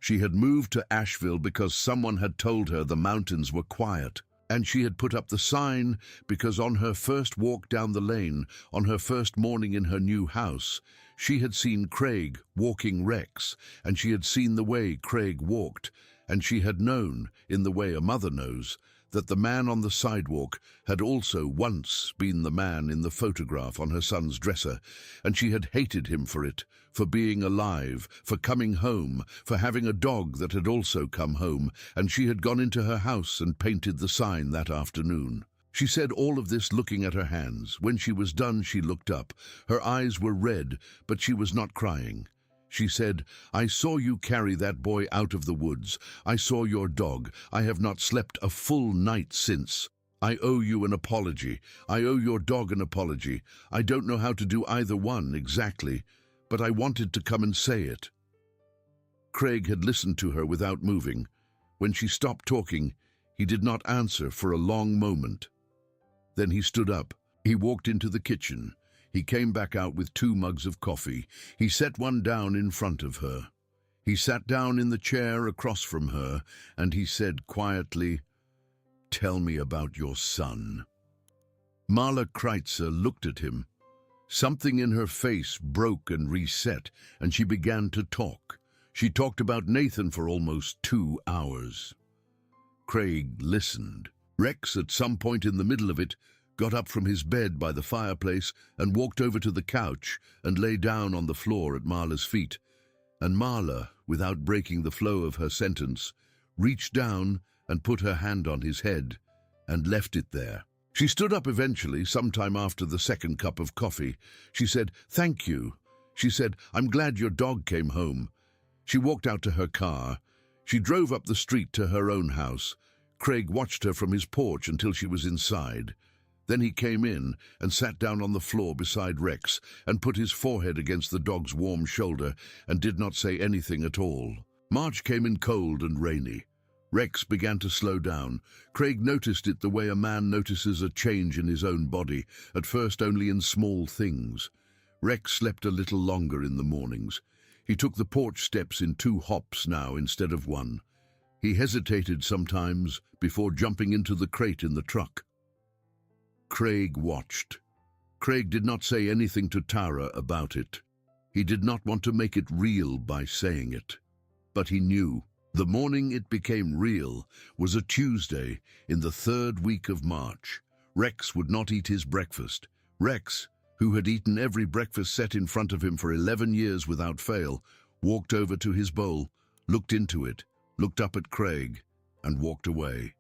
She had moved to Asheville because someone had told her the mountains were quiet. And she had put up the sign because on her first walk down the lane, on her first morning in her new house, she had seen Craig walking Rex, and she had seen the way Craig walked, and she had known, in the way a mother knows, that the man on the sidewalk had also once been the man in the photograph on her son's dresser, and she had hated him for it, for being alive, for coming home, for having a dog that had also come home, and she had gone into her house and painted the sign that afternoon. She said all of this looking at her hands. When she was done, she looked up. Her eyes were red, but she was not crying. She said, "I saw you carry that boy out of the woods. I saw your dog. I have not slept a full night since. I owe you an apology. I owe your dog an apology. I don't know how to do either one exactly, but I wanted to come and say it." Craig had listened to her without moving. When she stopped talking, he did not answer for a long moment. Then he stood up. He walked into the kitchen. He came back out with 2 mugs of coffee. He set one down in front of her. He sat down in the chair across from her, and he said quietly, "Tell me about your son." Marla Kreitzer looked at him. Something in her face broke and reset, and she began to talk. She talked about Nathan for almost 2 hours. Craig listened. Rex, at some point in the middle of it, got up from his bed by the fireplace and walked over to the couch and lay down on the floor at Marla's feet. And Marla, without breaking the flow of her sentence, reached down and put her hand on his head and left it there. She stood up eventually, sometime after the 2nd cup of coffee. She said, "Thank you." She said, "I'm glad your dog came home." She walked out to her car. She drove up the street to her own house. Craig watched her from his porch until she was inside. Then he came in and sat down on the floor beside Rex and put his forehead against the dog's warm shoulder and did not say anything at all. March came in cold and rainy. Rex began to slow down. Craig noticed it the way a man notices a change in his own body, at first only in small things. Rex slept a little longer in the mornings. He took the porch steps in 2 hops now instead of 1. He hesitated sometimes before jumping into the crate in the truck. Craig watched. Craig did not say anything to Tara about it. He did not want to make it real by saying it. But he knew. The morning it became real was a Tuesday in the 3rd week of March. Rex would not eat his breakfast. Rex, who had eaten every breakfast set in front of him for 11 years without fail, walked over to his bowl, looked into it, looked up at Craig, and walked away.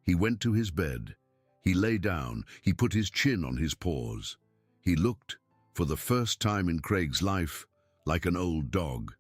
He went to his bed. He lay down. He put his chin on his paws. He looked, for the first time in Craig's life, like an old dog.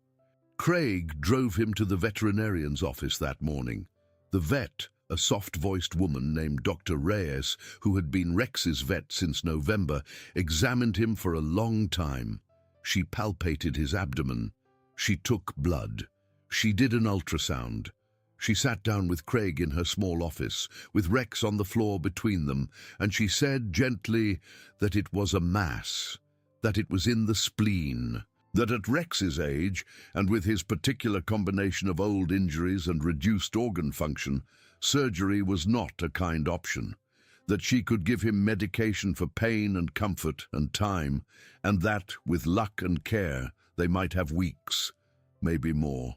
Craig drove him to the veterinarian's office that morning. The vet, a soft-voiced woman named Dr. Reyes, who had been Rex's vet since November, examined him for a long time. She palpated his abdomen. She took blood. She did an ultrasound. She sat down with Craig in her small office, with Rex on the floor between them, and she said gently that it was a mass, that it was in the spleen, that at Rex's age, and with his particular combination of old injuries and reduced organ function, surgery was not a kind option, that she could give him medication for pain and comfort and time, and that, with luck and care, they might have weeks, maybe more,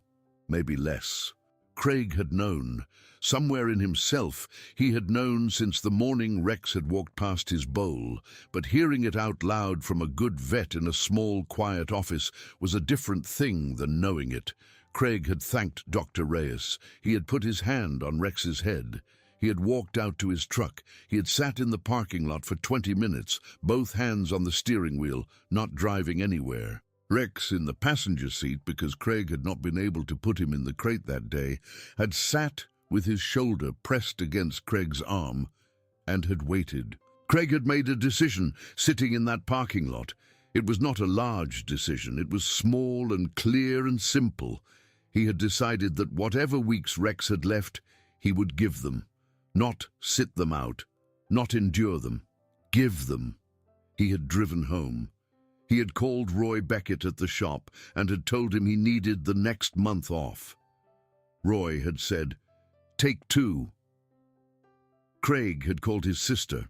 maybe less. Craig had known. Somewhere in himself, he had known since the morning Rex had walked past his bowl, but hearing it out loud from a good vet in a small, quiet office was a different thing than knowing it. Craig had thanked Dr. Reyes. He had put his hand on Rex's head. He had walked out to his truck. He had sat in the parking lot for 20 minutes, both hands on the steering wheel, not driving anywhere. Rex, in the passenger seat because Craig had not been able to put him in the crate that day, had sat with his shoulder pressed against Craig's arm and had waited. Craig had made a decision sitting in that parking lot. It was not a large decision. It was small and clear and simple. He had decided that whatever weeks Rex had left, he would give them. Not sit them out, not endure them. Give them. He had driven home. He had called Roy Beckett at the shop and had told him he needed the next month off. Roy had said, "Take 2." Craig had called his sister.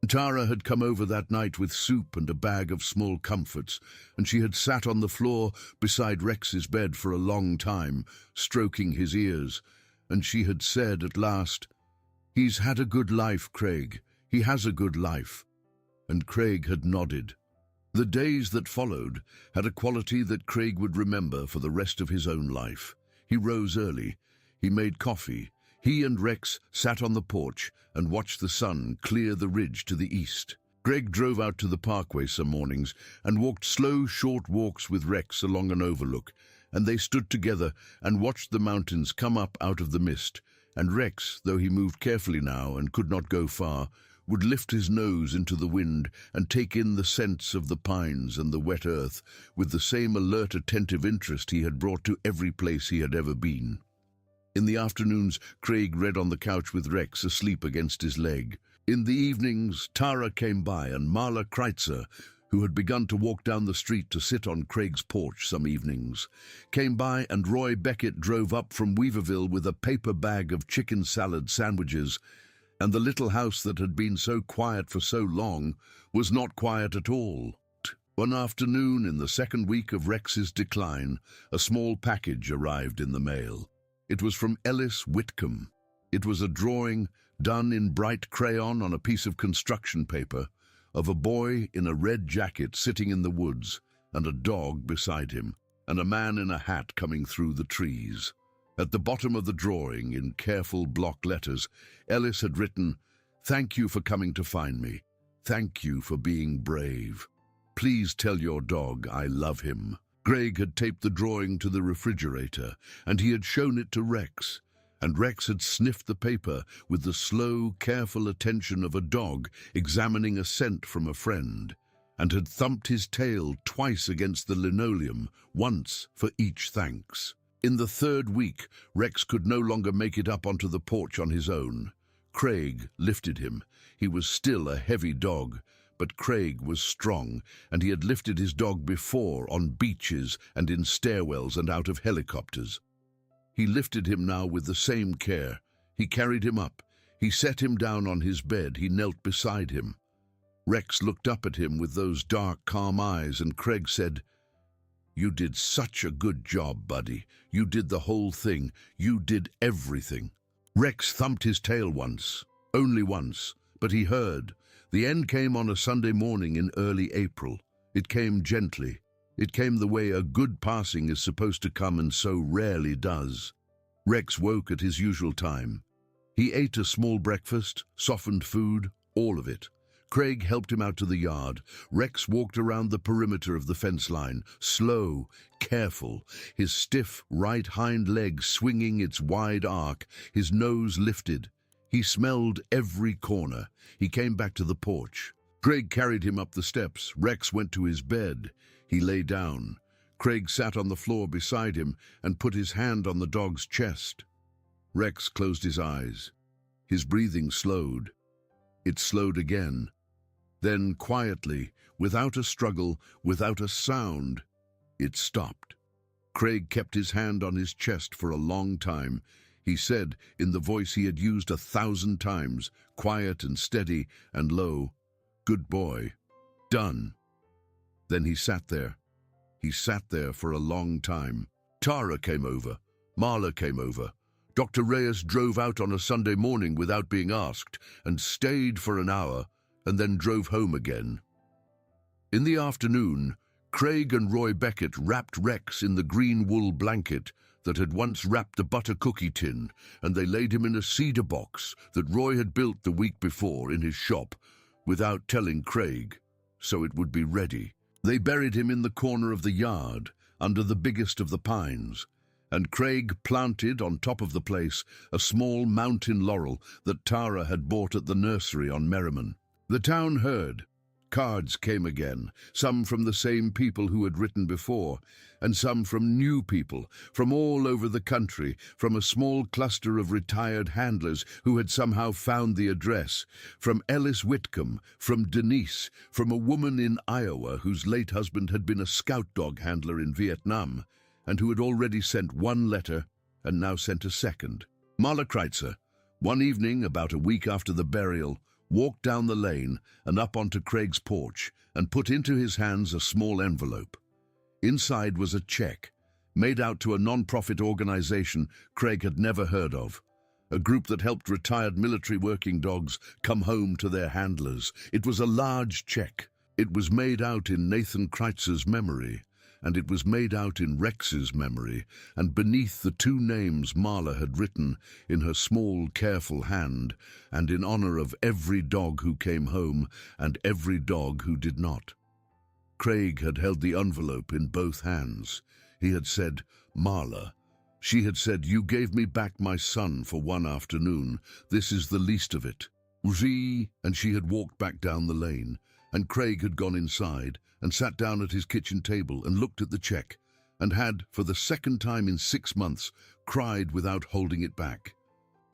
Tara had come over that night with soup and a bag of small comforts, and she had sat on the floor beside Rex's bed for a long time, stroking his ears, and she had said at last, "He's had a good life, Craig. He has a good life." And Craig had nodded. The days that followed had a quality that Craig would remember for the rest of his own life. He rose early. He made coffee. He and Rex sat on the porch and watched the sun clear the ridge to the east. Greg drove out to the parkway some mornings and walked slow, short walks with Rex along an overlook, and they stood together and watched the mountains come up out of the mist, and Rex, though he moved carefully now and could not go far, would lift his nose into the wind and take in the scents of the pines and the wet earth with the same alert, attentive interest he had brought to every place he had ever been. In the afternoons, Craig read on the couch with Rex asleep against his leg. In the evenings, Tara came by, and Marla Kreitzer, who had begun to walk down the street to sit on Craig's porch some evenings, came by, and Roy Beckett drove up from Weaverville with a paper bag of chicken salad sandwiches, and the little house that had been so quiet for so long was not quiet at all. One afternoon in the second week of Rex's decline, a small package arrived in the mail. It was from Ellis Whitcomb. It was a drawing, done in bright crayon on a piece of construction paper, of a boy in a red jacket sitting in the woods, and a dog beside him, and a man in a hat coming through the trees. At the bottom of the drawing, in careful block letters, Ellis had written, "Thank you for coming to find me. Thank you for being brave. Please tell your dog I love him." Greg had taped the drawing to the refrigerator, and he had shown it to Rex, and Rex had sniffed the paper with the slow, careful attention of a dog examining a scent from a friend, and had thumped his tail twice against the linoleum, once for each thanks. In the third week, Rex could no longer make it up onto the porch on his own. Craig lifted him. He was still a heavy dog, but Craig was strong, and he had lifted his dog before on beaches and in stairwells and out of helicopters. He lifted him now with the same care. He carried him up. He set him down on his bed. He knelt beside him. Rex looked up at him with those dark, calm eyes, and Craig said, "You did such a good job, buddy. You did the whole thing. You did everything." Rex thumped his tail once, only once, but he heard. The end came on a Sunday morning in early April. It came gently. It came the way a good passing is supposed to come and so rarely does. Rex woke at his usual time. He ate a small breakfast, softened food, all of it. Craig helped him out to the yard. Rex walked around the perimeter of the fence line, slow, careful, his stiff right hind leg swinging its wide arc, his nose lifted. He smelled every corner. He came back to the porch. Craig carried him up the steps. Rex went to his bed. He lay down. Craig sat on the floor beside him and put his hand on the dog's chest. Rex closed his eyes. His breathing slowed. It slowed again. Then, quietly, without a struggle, without a sound, it stopped. Craig kept his hand on his chest for a long time. He said, in the voice he had used 1,000 times, quiet and steady and low, "Good boy. Done." Then he sat there. He sat there for a long time. Tara came over. Marla came over. Dr. Reyes drove out on a Sunday morning without being asked and stayed for an hour and then drove home again. In the afternoon, Craig and Roy Beckett wrapped Rex in the green wool blanket that had once wrapped the butter cookie tin, and they laid him in a cedar box that Roy had built the week before in his shop without telling Craig, so it would be ready. They buried him in the corner of the yard under the biggest of the pines, and Craig planted on top of the place a small mountain laurel that Tara had bought at the nursery on Merriman. The town heard. Cards came again, some from the same people who had written before, and some from new people, from all over the country, from a small cluster of retired handlers who had somehow found the address, from Ellis Whitcomb, from Denise, from a woman in Iowa whose late husband had been a scout dog handler in Vietnam, and who had already sent one letter and now sent a second. Marla Kreitzer, One evening, about a week after the burial, walked down the lane and up onto Craig's porch and put into his hands a small envelope. Inside was a check, made out to a non-profit organization Craig had never heard of, a group that helped retired military working dogs come home to their handlers. It was a large check. It was made out in Nathan Kreitz's memory, and it was made out in Rex's memory, and beneath the two names Marla had written in her small, careful hand, and in honor of every dog who came home and every dog who did not. Craig had held the envelope in both hands. He had said, "Marla." She had said, "You gave me back my son for one afternoon. This is the least of it." And she had walked back down the lane, and Craig had gone inside and sat down at his kitchen table and looked at the check, and had, for the second time in 6 months, cried without holding it back.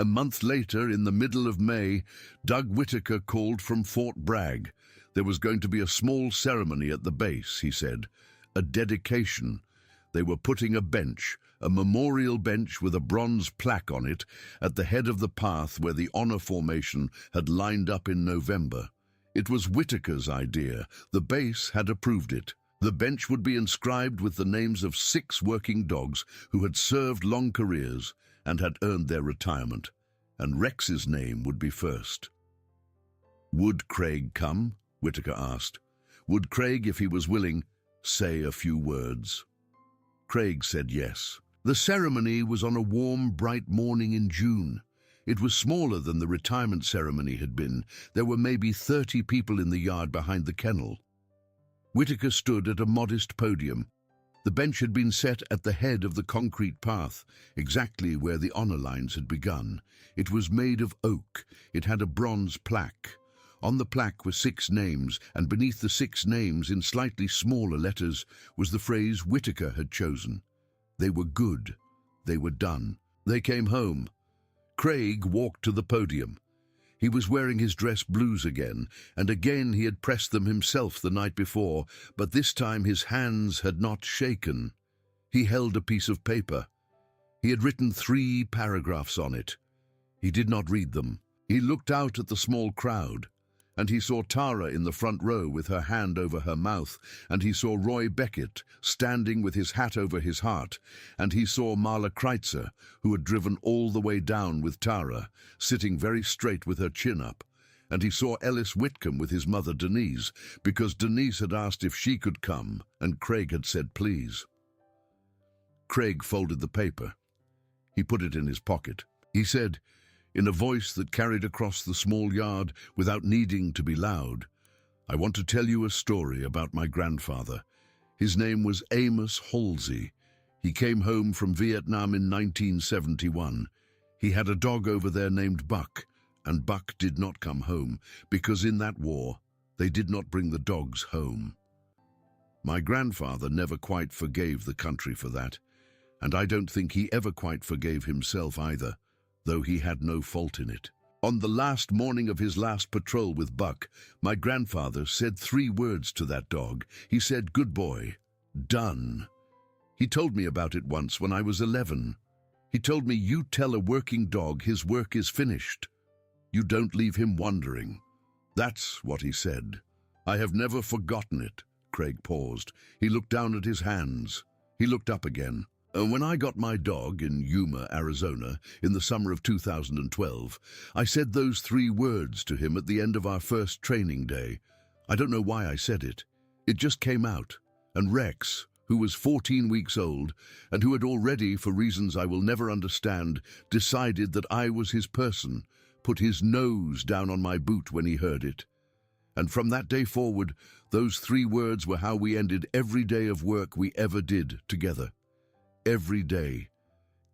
A month later, in the middle of May, Doug Whitaker called from Fort Bragg. There was going to be a small ceremony at the base, he said, a dedication. They were putting a bench, a memorial bench with a bronze plaque on it, at the head of the path where the honor formation had lined up in November. It was Whitaker's idea. The base had approved it. The bench would be inscribed with the names of 6 working dogs who had served long careers and had earned their retirement, and Rex's name would be first. Would Craig come? Whitaker asked. Would Craig, if he was willing, say a few words? Craig said yes. The ceremony was on a warm, bright morning in June. It was smaller than the retirement ceremony had been. There were maybe 30 people in the yard behind the kennel. Whitaker stood at a modest podium. The bench had been set at the head of the concrete path, exactly where the honor lines had begun. It was made of oak. It had a bronze plaque. On the plaque were 6 names, and beneath the 6 names, in slightly smaller letters, was the phrase Whitaker had chosen. They were good. They were done. They came home. Craig walked to the podium. He was wearing his dress blues again, and again he had pressed them himself the night before, but this time his hands had not shaken. He held a piece of paper. He had written 3 paragraphs on it. He did not read them. He looked out at the small crowd, and he saw Tara in the front row with her hand over her mouth, and he saw Roy Beckett standing with his hat over his heart, and he saw Marla Kreitzer, who had driven all the way down with Tara, sitting very straight with her chin up, and he saw Ellis Whitcomb with his mother Denise, because Denise had asked if she could come, and Craig had said please. Craig folded the paper. He put it in his pocket. He said, in a voice that carried across the small yard without needing to be loud, "I want to tell you a story about my grandfather. His name was Amos Halsey. He came home from Vietnam in 1971. He had a dog over there named Buck, and Buck did not come home because in that war they did not bring the dogs home. My grandfather never quite forgave the country for that, and I don't think he ever quite forgave himself either, though he had no fault in it. On the last morning of his last patrol with Buck, my grandfather said 3 words to that dog. He said, 'Good boy, done.' He told me about it once when I was 11. He told me, 'You tell a working dog his work is finished. You don't leave him wandering.' That's what he said. I have never forgotten it." Craig paused. He looked down at his hands. He looked up again. "When I got my dog in Yuma, Arizona, in the summer of 2012, I said those 3 words to him at the end of our first training day. I don't know why I said it. It just came out. And Rex, who was 14 weeks old, and who had already, for reasons I will never understand, decided that I was his person, put his nose down on my boot when he heard it. And from that day forward, those 3 words were how we ended every day of work we ever did together. Every day,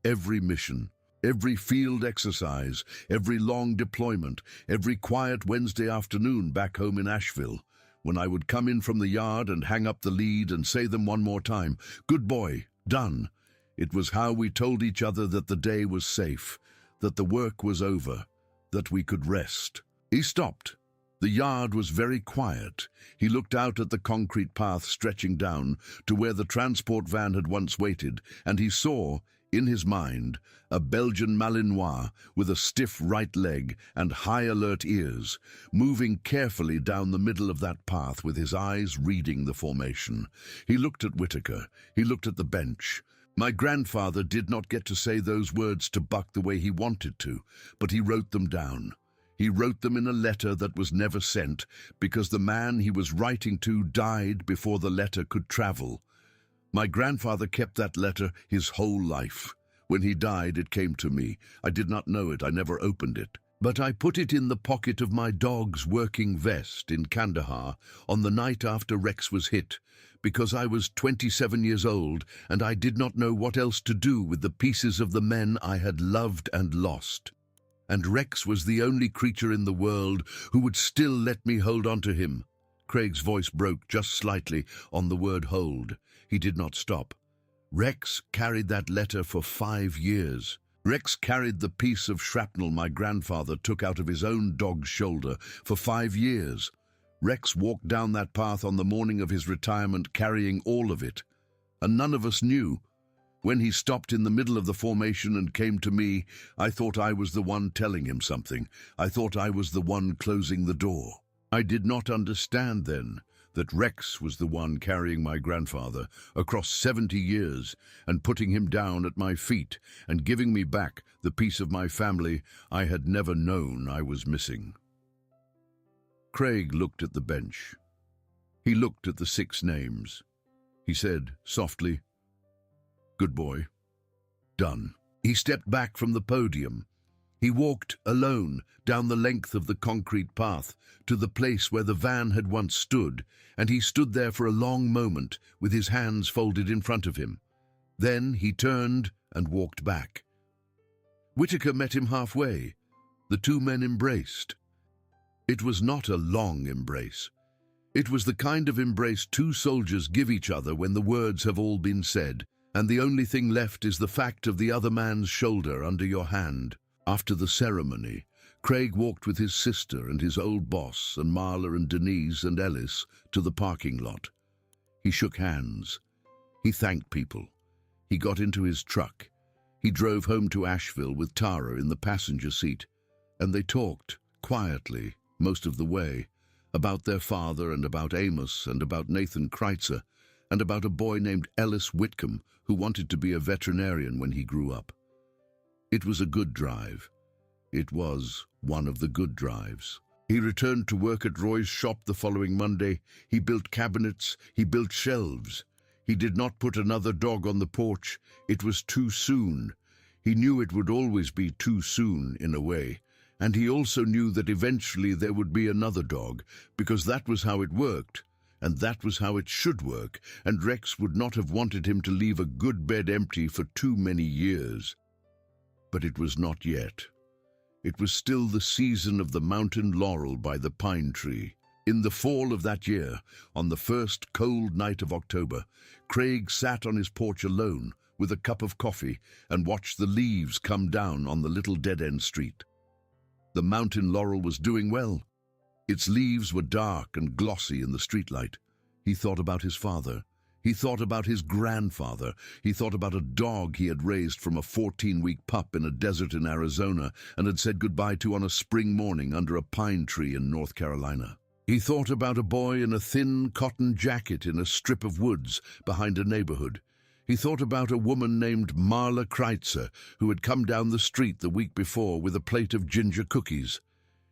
every mission, every field exercise, every long deployment, every quiet Wednesday afternoon back home in Asheville, when I would come in from the yard and hang up the lead and say them one more time, 'Good boy, done.' It was how we told each other that the day was safe, that the work was over, that we could rest." He stopped. The yard was very quiet. He looked out at the concrete path stretching down to where the transport van had once waited, and he saw, In his mind, a Belgian Malinois with a stiff right leg and high-alert ears, moving carefully down the middle of that path with his eyes reading the formation. He looked at Whittaker. He looked at the bench. My grandfather did not get to say those words to Buck the way he wanted to, but he wrote them down. He wrote them in a letter that was never sent because the man he was writing to died before the letter could travel. My grandfather kept that letter his whole life. When he died, it came to me. I did not know it. I never opened it. But I put it in the pocket of my dog's working vest in Kandahar on the night after Rex was hit, because I was 27 years old and I did not know what else to do with the pieces of the men I had loved and lost. And Rex was the only creature in the world who would still let me hold on to him. Craig's voice broke just slightly on the word hold. He did not stop. Rex carried that letter for 5 years. Rex carried the piece of shrapnel my grandfather took out of his own dog's shoulder for 5 years. Rex walked down that path on the morning of his retirement carrying all of it. And none of us knew. When he stopped in the middle of the formation and came to me, I thought I was the one telling him something. I thought I was the one closing the door. I did not understand then that Rex was the one carrying my grandfather across 70 years and putting him down at my feet and giving me back the piece of my family I had never known I was missing. Craig looked at the bench. He looked at the 6 names. He said softly, "Good boy. Done." He stepped back from the podium. He walked alone down the length of the concrete path to the place where the van had once stood, and he stood there for a long moment with his hands folded in front of him. Then he turned and walked back. Whittaker met him halfway. The 2 men embraced. It was not a long embrace. It was the kind of embrace 2 soldiers give each other when the words have all been said, and the only thing left is the fact of the other man's shoulder under your hand. After the ceremony, Craig walked with his sister and his old boss and Marla and Denise and Ellis to the parking lot. He shook hands. He thanked people. He got into his truck. He drove home to Asheville with Tara in the passenger seat, and they talked, quietly, most of the way, about their father and about Amos and about Nathan Kreitzer and about a boy named Ellis Whitcomb who wanted to be a veterinarian when he grew up. It was a good drive. It was one of the good drives. He returned to work at Roy's shop the following Monday. He built cabinets. He built shelves. He did not put another dog on the porch. It was too soon. He knew it would always be too soon, in a way. And he also knew that eventually there would be another dog, because that was how it worked. And that was how it should work, and Rex would not have wanted him to leave a good bed empty for too many years. But it was not yet. It was still the season of the mountain laurel by the pine tree. In the fall of that year, on the first cold night of October, Craig sat on his porch alone with a cup of coffee and watched the leaves come down on the little dead-end street. The mountain laurel was doing well. Its leaves were dark and glossy in the streetlight. He thought about his father. He thought about his grandfather. He thought about a dog he had raised from a 14-week pup in a desert in Arizona and had said goodbye to on a spring morning under a pine tree in North Carolina. He thought about a boy in a thin cotton jacket in a strip of woods behind a neighborhood. He thought about a woman named Marla Kreitzer who had come down the street the week before with a plate of ginger cookies.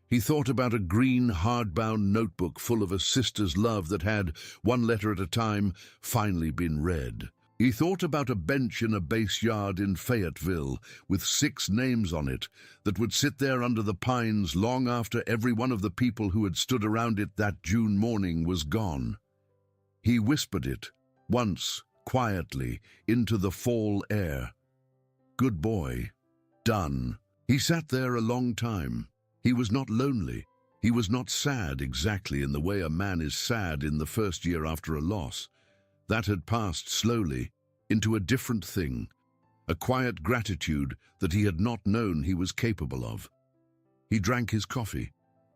He thought about a green, hardbound notebook full of a sister's love that had, one letter at a time, finally been read. He thought about a bench in a base yard in Fayetteville with 6 names on it that would sit there under the pines long after every one of the people who had stood around it that June morning was gone. He whispered it, once, quietly, into the fall air. Good boy. Done. He sat there a long time. He was not lonely. He was not sad exactly in the way a man is sad in the first year after a loss. That had passed slowly into a different thing, a quiet gratitude that he had not known he was capable of. He drank his coffee.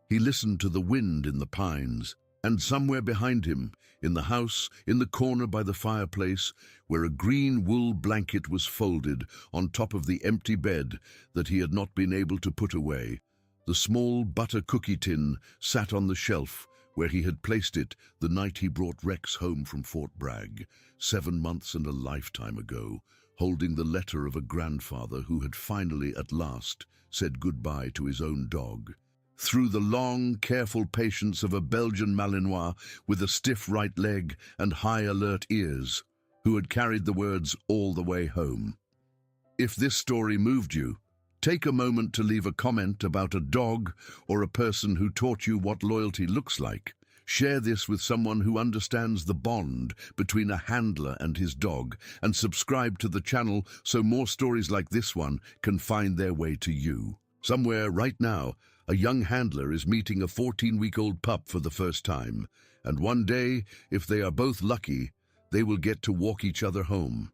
He listened to the wind in the pines. And somewhere behind him, in the house, in the corner by the fireplace, where a green wool blanket was folded on top of the empty bed that he had not been able to put away, the small butter cookie tin sat on the shelf where he had placed it the night he brought Rex home from Fort Bragg, 7 months and a lifetime ago, holding the letter of a grandfather who had finally, at last, said goodbye to his own dog. Through the long, careful patience of a Belgian Malinois with a stiff right leg and high alert ears, who had carried the words all the way home. If this story moved you, take a moment to leave a comment about a dog or a person who taught you what loyalty looks like. Share this with someone who understands the bond between a handler and his dog, and subscribe to the channel so more stories like this one can find their way to you. Somewhere right now, a young handler is meeting a 14-week-old pup for the first time, and one day, if they are both lucky, they will get to walk each other home.